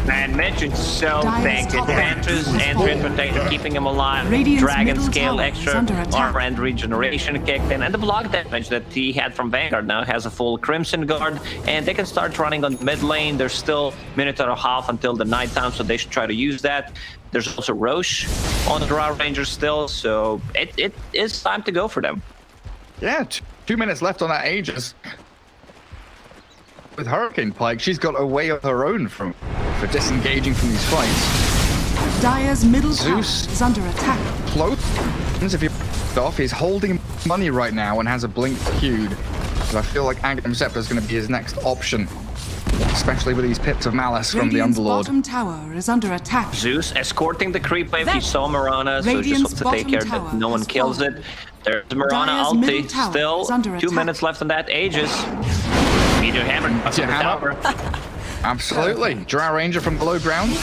H: And Mitch is so
A: Dire's
H: tanky.
A: top
H: Advantage,
A: tower is
H: Entrance
A: fallen.
H: Protector keeping him alive.
A: Radiant's
H: Dragon
A: middle
H: Scale
A: tower is
H: extra
A: under attack.
H: armor and regeneration kicked in. And the block damage that he had from Vanguard now has a full Crimson Guard. And they can start running on mid lane. There's still a minute and a half until the nighttime, so they should try to use that. There's also Roche on the Drow Ranger still, so it is time to go for them.
G: Yeah, 2 minutes left on that Aegis. With Hurricane Pike, she's got a way of her own for disengaging from these fights.
A: Dire's middle tower
G: Zeus.
A: is under attack.
G: Close. If you off, he's holding money right now and has a blink queued. So I feel like Aghanim Scepter is going to be his next option, especially with these pits of malice from the
A: Radiant's
G: Underlord.
A: bottom tower is under attack.
H: Zeus escorting the creep wave. He saw Mirana, so just
A: Radiant's
H: wants to take care
A: bottom
H: that
A: tower
H: no one
A: has
H: kills
A: fallen.
H: it. There's Mirana
A: Dire's middle
H: ulti
A: tower
H: still.
A: is under
H: 2
A: attack.
H: minutes left on that Aegis. Meteor hammer
G: That's your
H: on the
G: hammer.
H: tower.
G: Absolutely. Drow Ranger from below ground.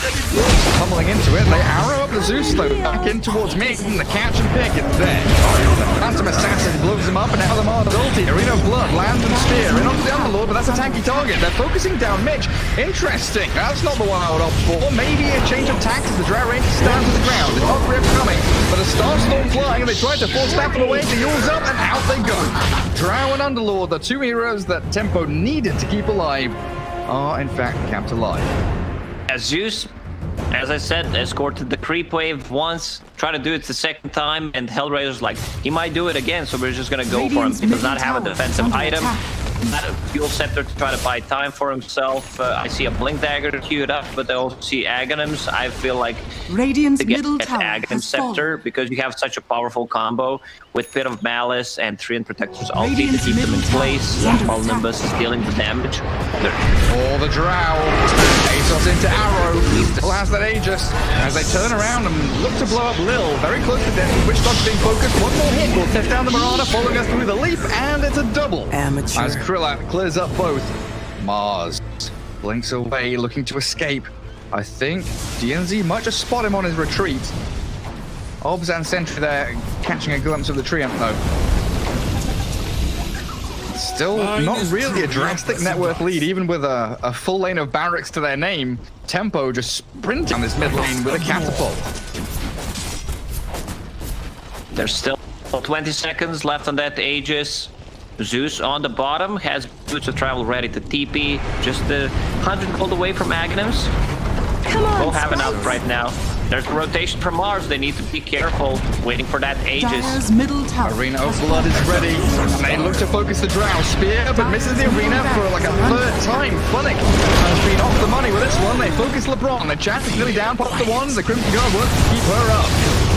G: Tumbling into it. They arrow up the Zeus though. Back in towards me. The catch and pick. It's there. The Phantom Assassin blows him up and now the Mars ulti. Arena of Blood lands and spear. In onto the Underlord, but that's a tanky target. They're focusing down Mitch. Interesting. That's not the one I would opt for. Maybe a change of tact as the Drow Ranger stands to the ground. It's not Rift coming, but a Starstorm flying and they tried to force that away. The Yule's up and out they go. Drow and Underlord, the two heroes that Tempo needed to keep alive, are in fact kept alive.
H: As Zeus, as I said, escorted the creep wave once, try to do it the second time, and HellRaisers like, he might do it again, so we're just gonna go for him.
A: Radiant's
H: He does not
A: middle
H: have a
A: tower is
H: defensive
A: under
H: item.
A: attack.
H: Not a fuel scepter to try to buy time for himself. I see a blink dagger queued up, but I also see Aghanims. I feel like
A: Radiant's
H: to get
A: middle
H: at
A: tower
H: Aghanim
A: has
H: Scepter
A: fallen.
H: because you have such a powerful combo with Pit of Malice and Treant Protector's ulti to
A: Radiant's
H: keep them in
A: middle tower
H: place
A: is under
H: while
A: attack.
H: Nimbus is dealing the damage.
G: For the Drow, Asos into Arrow. He still has that Aegis as they turn around and look to blow up Lil. Very close to death. Witchdog's being focused. One more hit will test down the Mirana, following us through the leap, and it's a double.
B: Amateur.
G: As Krillat clears up both. Mars blinks away, looking to escape. I think DNZ might just spot him on his retreat. Obs and Sentry there, catching a glimpse of the Treant though. Still not really a drastic net worth lead, even with a full lane of barracks to their name. Tempo just sprinting down this mid lane with a catapult.
H: There's still 20 seconds left on that Aegis. Zeus on the bottom has boots of travel ready to TP. Just 100 gold away from Aghanims. We'll have enough right now. There's a rotation from Mars. They need to be careful, waiting for that Aegis.
A: Dire's middle tower
G: Arena of
A: has
G: Blood is
A: fallen.
G: ready. They look to focus the Drow. Spear, but misses the arena for like a third time. Funnick has been off the money with this one. They focus LeBron. The chat is nearly down. Pop the one. The Crimson Guard wants to keep her up.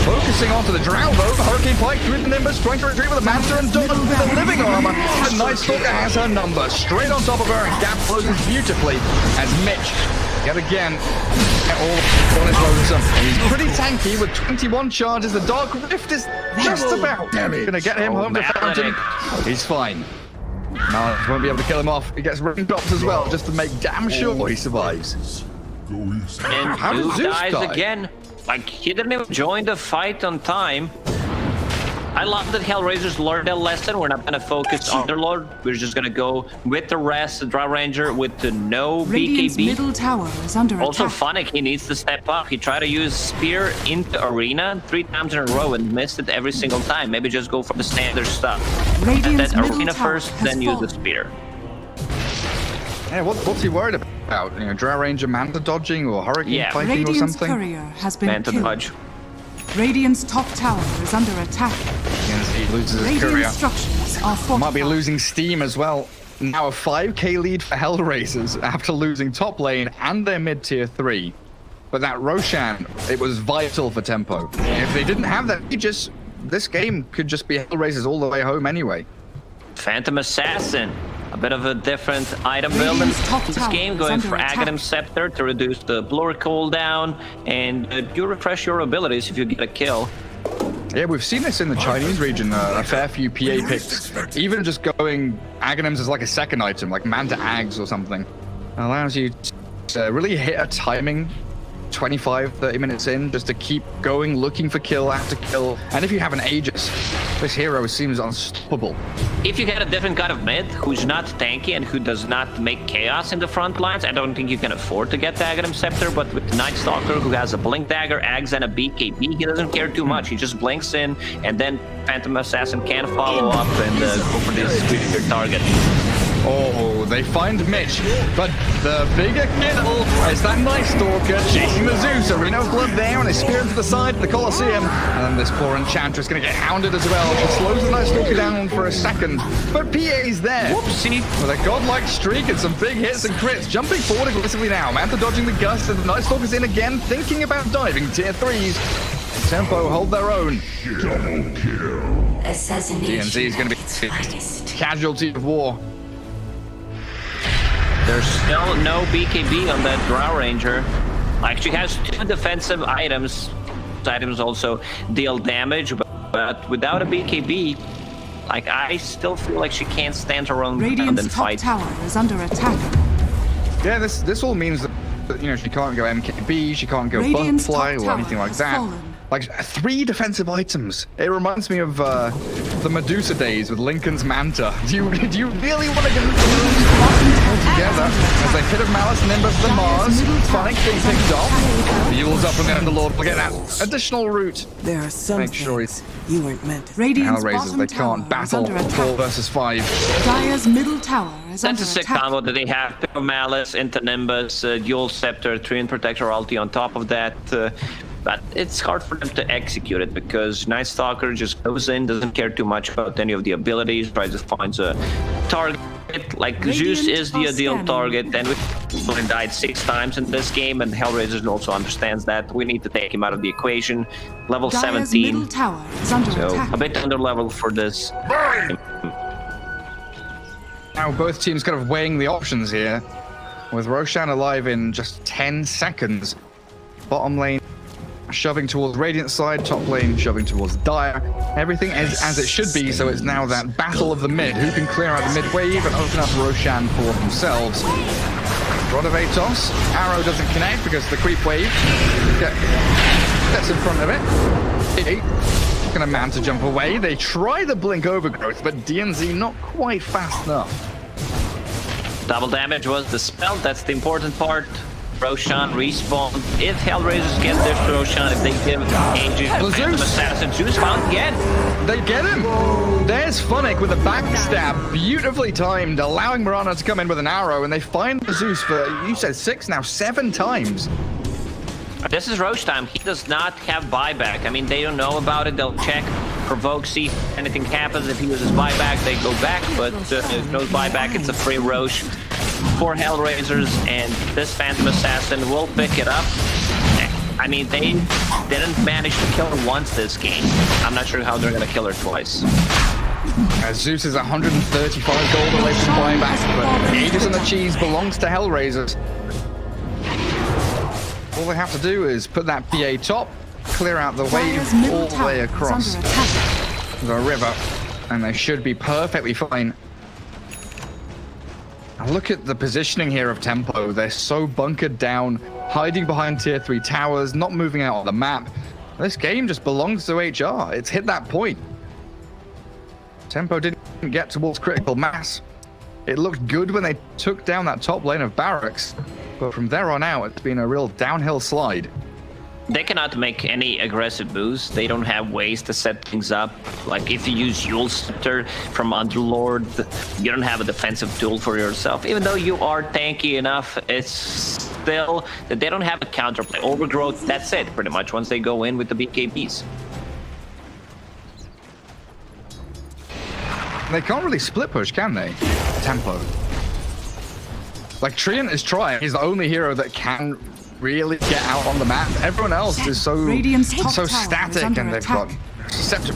G: Focusing onto the Drow though. Hurricane Pike through the Nimbus, trying to retrieve with the Master and done with the living armor. The Night Stalker has her number. Straight on top of her and gap closes beautifully as Mitch yet again all is lonesome. He's pretty tanky with 21 charges. The Dark Rift is just about gonna get him home to Fountain. He's fine. No, won't be able to kill him off. He gets raindrops as well, just to make damn sure he survives.
H: And
G: How did
H: Zeus
G: Zeus
H: dies
G: die?
H: again. Like, he didn't even join the fight on time. I love that HellRaisers learned a lesson. We're not going to focus on Underlord. We're just going to go with the rest, the Drow Ranger, with the no
A: Radiant's
H: BKB.
A: middle tower is under
H: Also,
A: attack.
H: Funnick, he needs to step up. He tried to use Spear into Arena 3 times in a row and missed it every single time. Maybe just go for the standard stuff.
A: Radiant's
H: And then
A: middle
H: Arena
A: tower
H: first,
A: has
H: then use the
A: fallen.
H: Spear.
G: Yeah, what's he worried about? You know, Drow Ranger Manta dodging or Hurricane
H: Yeah.
G: fighting or
A: Radiant's
G: something?
A: courier has been
H: Manta
A: killed.
H: dodge.
A: Radiant's top tower is under attack.
G: Yes, he loses his
A: Radiant
G: courier.
A: structures are fortified.
G: Might be losing steam as well. Now a 5k lead for HellRaisers after losing top lane and their mid-tier 3. But that Roshan, it was vital for tempo. If they didn't have that, this game could just be HellRaisers all the way home anyway.
H: Phantom Assassin. A bit of a different item build in
A: Radiant's top
H: this
A: tower
H: game,
A: is
H: going
A: under
H: for
A: attack.
H: Aghanim Scepter to reduce the blur cooldown, and you refresh your abilities if you get a kill.
G: Yeah, we've seen this in the Chinese region, a fair few PA picks. Even just going Aghanims as like a second item, like Manta Ags or something. Allows you to really hit a timing 25, 30 minutes in, just to keep going, looking for kill after kill. And if you have an Aegis, this hero seems unstoppable.
H: If you get a different god of mid who's not tanky and who does not make chaos in the front lines, I don't think you can afford to get the Aghanim Scepter, but with Night Stalker who has a Blink Dagger, Ags, and a BKB, he doesn't care too much. He just blinks in, and then Phantom Assassin can follow up and go for this weaker target.
G: Oh, they find Mitch, but the bigger kill is that Night Stalker chasing the Zeus. Arena of Blood there, and they spear him to the side of the Colosseum. And then this poor Enchantress is going to get hounded as well. She slows the Night Stalker down for a second, but PA's there.
H: Whoopsie.
G: With a godlike streak and some big hits and crits, jumping forward aggressively now. Manta dodging the gust, and the Night Stalker's in again, thinking about diving tier 3s. Tempo hold their own.
C: Double kill.
G: DNZ is going to be casualty of war.
H: There's still no BKB on that Drow Ranger. Like, she has 2 defensive items. Those items also deal damage, but without a BKB, like, I still feel like she can't stand her own ground
A: Radiant's
H: and
A: top
H: fight.
A: tower is under attack.
G: Yeah, this all means that, you know, she can't go MKB, she can't go
A: Radiant's
G: Butterfly
A: top
G: or
A: tower
G: anything like
A: has
G: that.
A: fallen.
G: Like 3 defensive items. It reminds me of the Medusa days with Lincoln's Manta. Do you really want to get all together as they hit of Malice, Nimbus, the Mars, Funnick being picked off, Mules up from the Underlord will get that additional route.
B: There are some
G: Make sure
B: things you weren't meant to.
A: Radiant's
G: HellRaisers,
A: bottom
G: they
A: tower
G: can't
A: is
G: battle
A: under
G: 4
A: attack.
G: versus 5.
A: Dire's middle tower is
H: That's
A: under
H: a sick
A: attack.
H: combo that they have. Pick of Malice into Nimbus, Dual Scepter, Treant Protector ulti on top of that. But it's hard for them to execute it because Night Stalker just goes in, doesn't care too much about any of the abilities, tries to find a target. Like, Zeus
A: Radiant
H: is the
A: are
H: ideal
A: standing.
H: target, and we've only died 6 times in this game, and HellRaisers also understands that. We need to take him out of the equation. Level
A: Dire's
H: 17,
A: middle tower is under
H: so
A: attack.
H: a bit under level for this.
G: Now both teams kind of weighing the options here, with Roshan alive in just 10 seconds. Bottom lane shoving towards Radiant side, top lane shoving towards Dire. Everything is as it should be, so it's now that battle of the mid. Who can clear out the mid wave and open up Roshan for themselves? Rod of Atos. Arrow doesn't connect because the creep wave gets in front of it. Gonna Manta jump away. They try the blink overgrowth, but DNZ not quite fast enough.
H: Double damage was the spell, that's the important part. Roshan respawn. If HellRaisers get their Roshan, if they give Aegis to Phantom Assassin, Zeus found again.
G: They get him! There's Funnick with a backstab, beautifully timed, allowing Mirana to come in with an arrow, and they find the Zeus for, you said 6, now 7 times.
H: This is Roche time. He does not have buyback. I mean, they don't know about it. They'll check, provoke, see if anything happens. If he uses buyback, they go back, but if no buyback, it's a free Roche for HellRaisers, and this Phantom Assassin will pick it up. I mean, they didn't manage to kill her once this game. I'm not sure how they're going to kill her twice.
G: Zeus is 135 gold away from buyback, but Aegis and the cheese belongs to HellRaisers. All they have to do is put that PA top, clear out the
A: Dire's
G: wave
A: middle
G: all the
A: tower
G: way
A: is
G: across
A: under attack.
G: the river, and they should be perfectly fine. Look at the positioning here of Tempo. They're so bunkered down, hiding behind tier 3 towers, not moving out on the map. This game just belongs to HR. It's hit that point. Tempo didn't get towards critical mass. It looked good when they took down that top lane of barracks, but from there on out, it's been a real downhill slide.
H: They cannot make any aggressive moves. They don't have ways to set things up. Like if you use Yule Scepter from Underlord, you don't have a defensive tool for yourself. Even though you are tanky enough, it's still that they don't have a counterplay. Overgrowth, that's it pretty much once they go in with the BKBs.
G: They can't really split push, can they? Tempo. Like Treant is trying. He's the only hero that can really get out on the map. Everyone else is so static, and they've got Scepter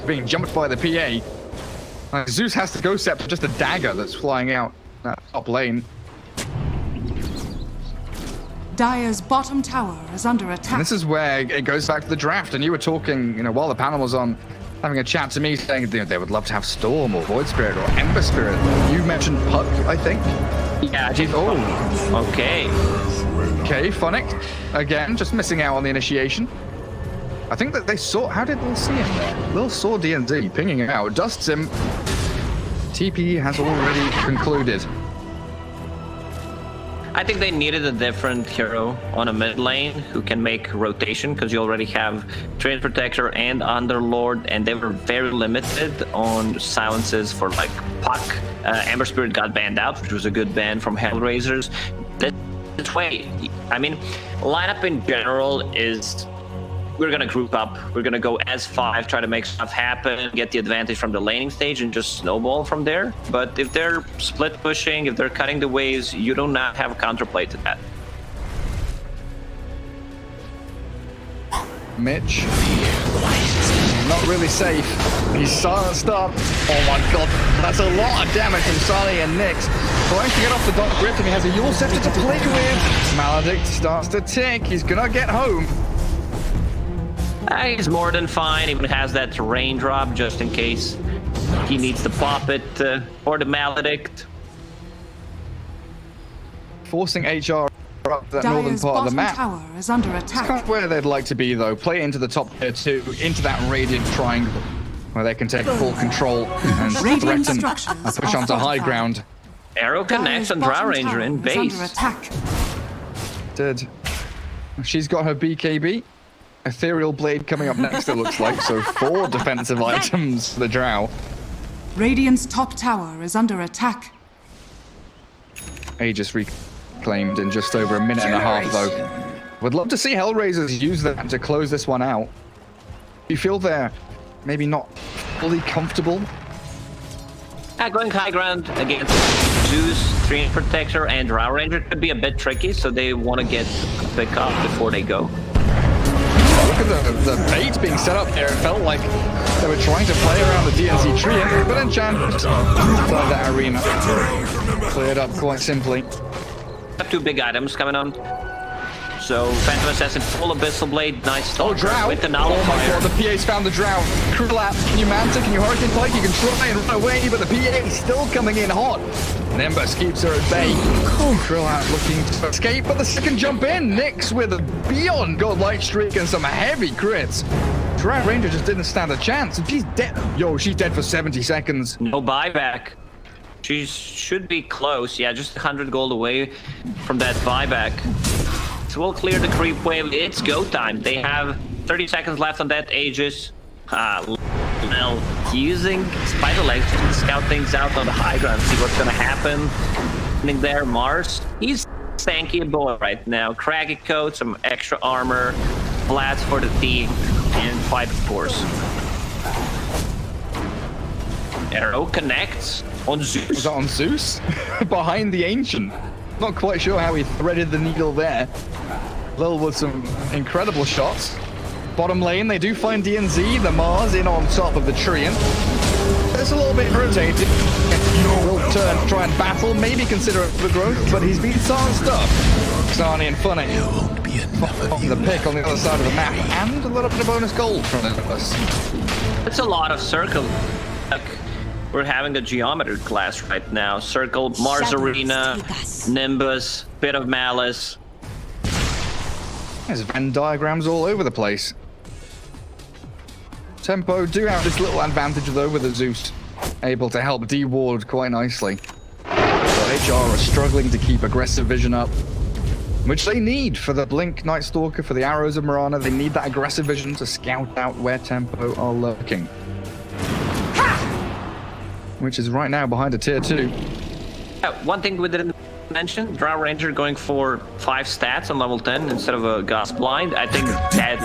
G: being jumped by the PA. Zeus has to go Scepter, just a dagger that's flying out that top lane.
A: Dire's bottom tower is under attack.
G: And this is where it goes back to the draft. And you were talking, you know, while the panel was on, having a chat to me, saying they would love to have Storm or Void Spirit or Ember Spirit. You mentioned Puck, I think.
H: Yeah.
G: Oh.
H: Okay.
G: Okay, Phonic. Again, just missing out on the initiation. I think that they saw... How did Lil see him there? Lil saw DND, pinging him out. Dusts him. TP has already concluded.
H: I think they needed a different hero on a mid lane who can make rotation, because you already have Treant Protector and Underlord, and they were very limited on silences for like Puck. Ember Spirit got banned out, which was a good ban from HellRaisers. This way, I mean, lineup in general is we're gonna group up. We're gonna go as 5, try to make stuff happen, get the advantage from the laning stage, and just snowball from there. But if they're split pushing, if they're cutting the waves, you do not have a counterplay to that.
G: Mitch, not really safe. He's silenced up. Oh my god, that's a lot of damage from Sani and Nyx. Trying to get off the Dark Grip, and he has a Yule Scepter to play with. Maledict starts to tick. He's gonna get home.
H: He's more than fine. Even has that raindrop just in case he needs to pop it for the Maledict.
G: Forcing HR up that northern
A: Dire's
G: part of the
A: bottom
G: map.
A: tower is under
G: It's
A: attack.
G: kind of where they'd like to be, though. Play into the top tier 2, into that Radiant Triangle, where they can take full control and
A: Radiant
G: threaten a
A: structures
G: push
A: are
G: onto high
A: fortified.
G: ground.
H: Arrow connects and Drow Ranger in
A: is under
H: base.
A: attack.
G: Did. She's got her BKB. Ethereal Blade coming up next, it looks like. So 4 defensive items for the Drow.
A: Radiant's top tower is under attack.
G: Aegis reclaimed in just over a minute and a half, though. Would love to see HellRaisers use that to close this one out. You feel they're maybe not fully comfortable?
H: Going high ground against Zeus, Treant Protector, and Drow Ranger could be a bit tricky, so they want to get a pick off before they go.
G: Look at the bait being set up there. It felt like they were trying to play around the DNC Treant, but Enchant inside that arena. Cleared up quite simply.
H: Have 2 big items coming on. So Phantom Assassin, full Abyssal Blade, nice
G: Oh,
H: stalker
G: Drow!
H: with the
G: Oh my
H: nullifier.
G: god, the PA's found the Drow. Krillap, can you Manta, can you Hurricane Pike? You can try and run away, but the PA is still coming in hot. And Embers keeps her at bay. Krillap looking to escape, but the second jump in. Nyx with a beyond godlike streak and some heavy crits. Drow Ranger just didn't stand a chance. She's dead. Yo, she's dead for 70 seconds.
H: No buyback. She should be close. Yeah, just 100 gold away from that buyback. So we'll clear the creep wave. It's go time. They have 30 seconds left on that Aegis. Well, using Spider Legs to scout things out on the high ground, see what's gonna happen. And there, Mars. He's tanky boy right now. Craggy coat, some extra armor, flats for the team, and 5 cores. Arrow connects on Zeus.
G: Was that on Zeus? Behind the Ancient. Not quite sure how he threaded the needle there. Lil with some incredible shots. Bottom lane, they do find DNZ, the Mars in on top of the Treant. It's a little bit irritating. Will turn, try and battle, maybe consider it for growth, but he's been silenced up. Xani and Funny on the pick on the other side of the map, and a little bit of bonus gold from this.
H: It's a lot of circle. Like, we're having a geometry class right now. Circle, Mars Arena, Nimbus, bit of Malice.
G: There's Venn diagrams all over the place. Tempo do have this little advantage though with the Zeus, able to help de-ward quite nicely. So HR are struggling to keep aggressive vision up, which they need for the Blink Night Stalker, for the Arrows of Mirana. They need that aggressive vision to scout out where Tempo are lurking. Which is right now behind a tier 2.
H: One thing we didn't mention, Drow Ranger going for 5 stats on level 10 instead of a Gauss Blind. I think that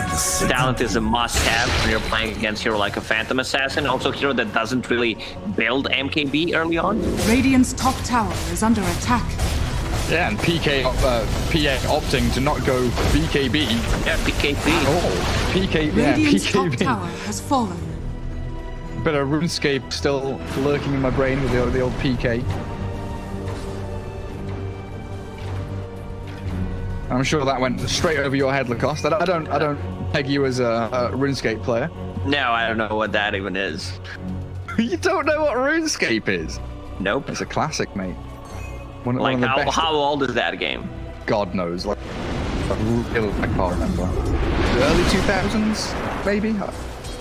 H: talent is a must-have when you're playing against hero like a Phantom Assassin. Also a hero that doesn't really build MKB early on.
A: Radiant's top tower is under attack.
G: Yeah, and PA opting to not go BKB.
H: Yeah, PKB.
G: Oh, PK, yeah,
A: Radiant's top
G: PKB.
A: tower has fallen.
G: Bit of RuneScape still lurking in my brain with the old PK. I'm sure that went straight over your head, Lacoste. I don't peg you as a RuneScape player.
H: No, I don't know what that even is.
G: You don't know what RuneScape is?
H: Nope.
G: It's a classic, mate. One
H: Like,
G: of the best.
H: how old is that game?
G: God knows. Like I can't remember. The early 2000s, maybe?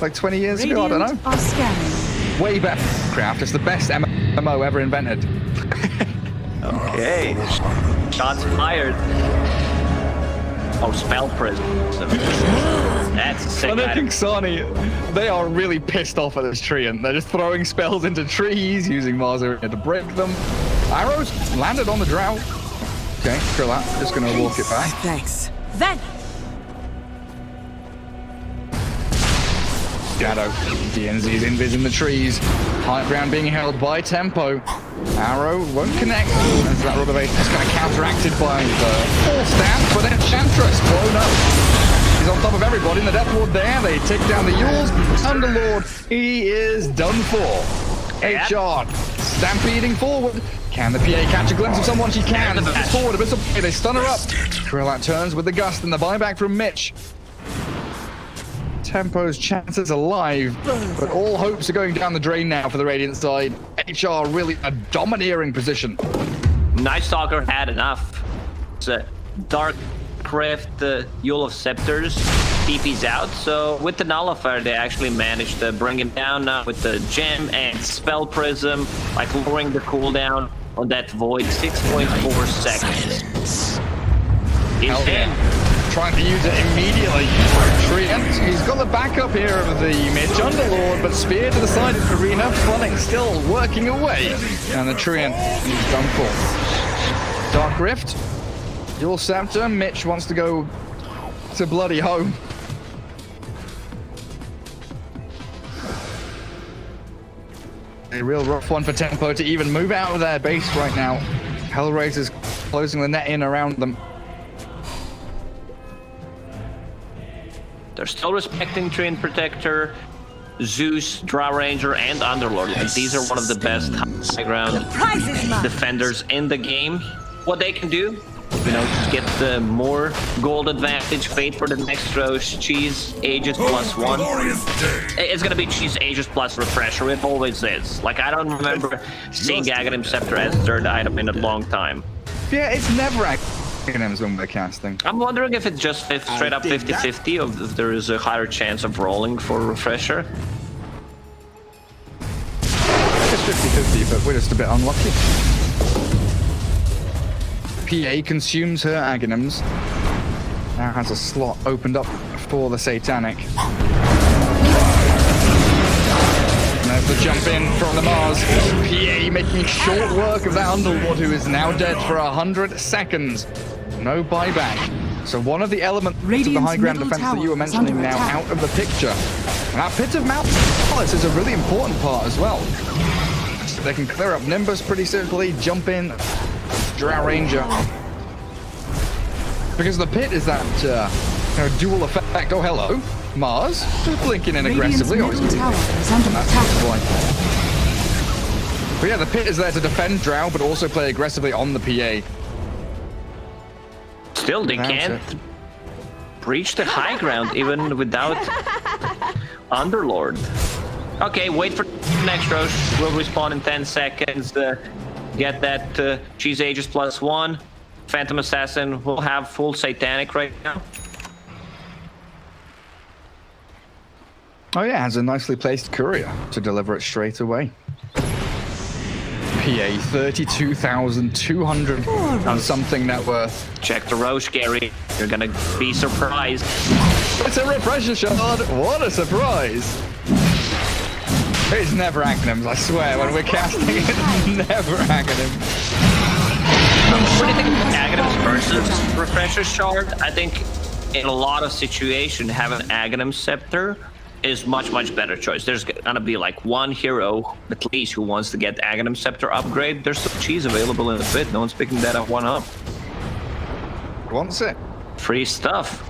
G: Like 20 years ago? I don't know.
A: Are scanning.
G: Way better. Craft. It's the best MMO ever invented.
H: Okay. Shots fired. Oh, Spell Prism. That's a sick
G: And I
H: item.
G: think Sani, they are really pissed off at this tree, and they're just throwing spells into trees, using Mars Arena to break them. Arrows landed on the Drow. Okay, kill that. Just gonna walk it back.
B: Thanks.
A: Then
G: Shadow. DNZ's invis in the trees. High ground being held by Tempo. Arrow won't connect. As that rubber base is kind of counteracted by the full stance, but Enchantress blown up. He's on top of everybody in the Death Ward there. They take down the Yules. Underlord, he is done for. HR stampeding forward. Can the PA catch a glimpse of someone? She can. Forward a bit of they stun her up. Krillat turns with the gust and the buyback from Mitch. Tempo's chances alive, but all hopes are going down the drain now for the Radiant side. HR really a domineering position.
H: Night Stalker had enough. It's a Dark Rift, the Yule of Scepters, TP's out. So with the Nullifier, they actually managed to bring him down now with the Gem and Spell Prism, like lowering the cooldown on that Void, 6.4 seconds. He's in.
G: Trying to use it immediately. Treant, he's got the backup here of the Mitch Underlord, but spear to the side of Arena. Funning still working away. And the Treant is done for. Dark Rift. Dual Scepter. Mitch wants to go to bloody home. A real rough one for Tempo to even move out of their base right now. HellRaisers closing the net in around them.
H: They're still respecting Treant Protector, Zeus, Drow Ranger, and Underlord. Like, these are one of the best high ground defenders in the game. What they can do, you know, get the more gold advantage, fate for the next row, Cheese, Aegis +1. It's gonna be Cheese, Aegis plus Refresher, it always is. Like, I don't remember seeing Aghanim Scepter as third item in a long time.
G: Yeah, it's never Aghanims when we're casting.
H: I'm wondering if it's just straight up 50-50, or if there is a higher chance of rolling for Refresher.
G: It's 50-50, but we're just a bit unlucky. PA consumes her Aghanims. Now has a slot opened up for the Satanic. And there's the jump in from the Mars. PA making short work of that Underlord, who is now dead for 100 seconds. No buyback. So one of the elements of the high ground defense that you were mentioning now out of the picture. And that Pit of Malice is a really important part as well. They can clear up Nimbus pretty simply, jump in, Drow Ranger. Because the Pit is that dual effect. Oh, hello. Mars, just blinking in aggressively. Oh,
A: Radiant's middle tower is under attack.
G: But yeah, the Pit is there to defend Drow, but also play aggressively on the PA.
H: Still, they can't breach the high ground even without Underlord. Okay, wait for next Roche. We'll respawn in 10 seconds. Get that Cheese Aegis +1. Phantom Assassin will have full Satanic right now.
G: Oh yeah, has a nicely placed courier to deliver it straight away. PA 32,200 on something net worth.
H: Check the Roche, Gary. You're gonna be surprised.
G: It's a refresher shot. What a surprise! It's never acronyms, I swear. When we're casting it, it's never acronyms.
H: What do you think of Aghanim's versus Refresher Shard? I think in a lot of situations, having Aghanim Scepter is much better choice. There's gonna be like one hero at least who wants to get Aghanim Scepter upgrade. There's some cheese available in the pit. No one's picking that one up.
G: Wants it.
H: Free stuff.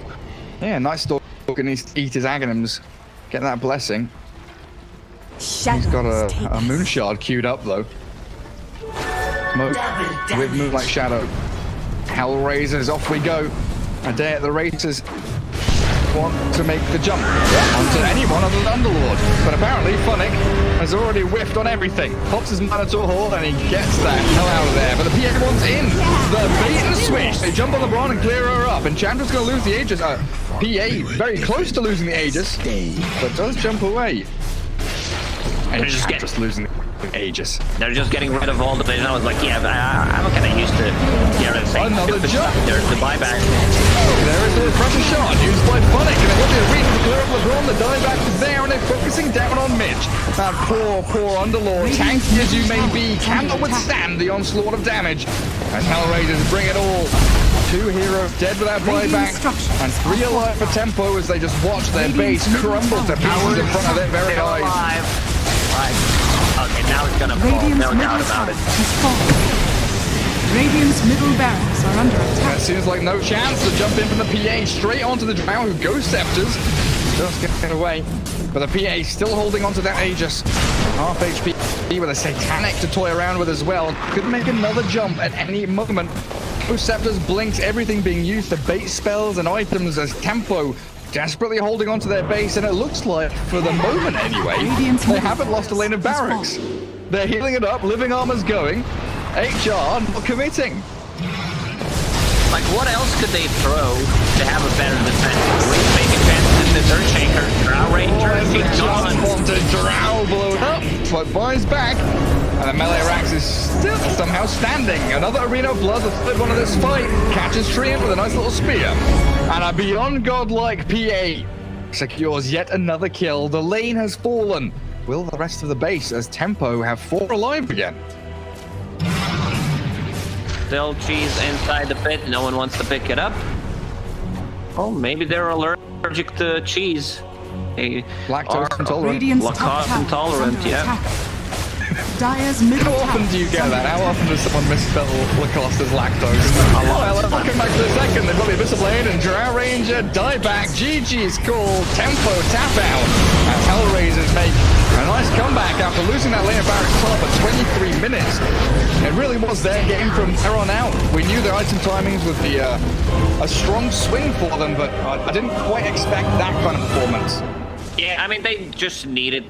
G: Yeah, nice dog can eat his Aghanims. Get that blessing. He's got a Moon Shard queued up though. Smoke with Moonlight Shadow. HellRaisers, off we go. A day at the races. Want to make the jump onto anyone other than Underlord. But apparently Funnick has already whiffed on everything. Pops his Minotaur Horde and he gets that hell out of there. But the PA one's in. The bait and switch. They jump on the Brawn and clear her up. And Chandra's going to lose the Aegis. PA very close to losing the Aegis, but does jump away. And just losing the Aegis.
H: They're just getting rid of all the players. I was like, yeah, I'm kind of used to Garrett saying
G: another jump.
H: There's the buyback.
G: There is the refresher shot used by Funnick, and they got the arena to clear up LeBron. The dieback is there, and they're focusing down on Mitch. That poor Underlord, tanky as you may be, cannot withstand the onslaught of damage. And HellRaisers bring it all. 2 heroes dead without buyback, and 3 alive for tempo as they just watch their base crumble to pieces in front of their very eyes.
H: Okay, now it's gonna fall. No doubt about it.
A: Radiant's middle barracks are under attack.
G: It seems like no chance to jump in from the PA straight onto the Drow who goes Scepters. Just getting away. But the PA still holding onto that Aegis. Half HP with a Satanic to toy around with as well. Could make another jump at any moment. Those Scepters blinks, everything being used to bait spells and items as Tempo desperately holding onto their base, and it looks like, for the moment anyway, they haven't lost a lane of barracks. They're healing it up, living armor's going. HR not committing.
H: Like, what else could they throw to have a better defense? Making chances in the Earthshaker, Drow Ranger, he's gone.
G: Wanted Drow blown up, but buys back. And the melee Rax is still somehow standing. Another Arena of Blood, the third one of this fight. Catches Treant with a nice little spear. And a beyond godlike PA secures yet another kill. The lane has fallen. Will the rest of the base, as Tempo, have 4 alive again?
H: Still cheese inside the pit. No one wants to pick it up. Oh, maybe they're allergic to cheese.
G: Lactose intolerant.
H: Lactose intolerant, yeah.
A: Dire's middle
G: How often do you get that? How often does someone misspell Lacoste as lactose? Well, I'll come back to a second. They've got the Abyssal Blade and Drow Ranger dieback. GG's call. Tempo tap out. And HellRaisers make a nice comeback after losing that lane of barracks top at 23 minutes. It really was their game from there on out. We knew their item timings would be a strong swing for them, but I didn't quite expect that kind of performance.
H: Yeah, I mean, they just needed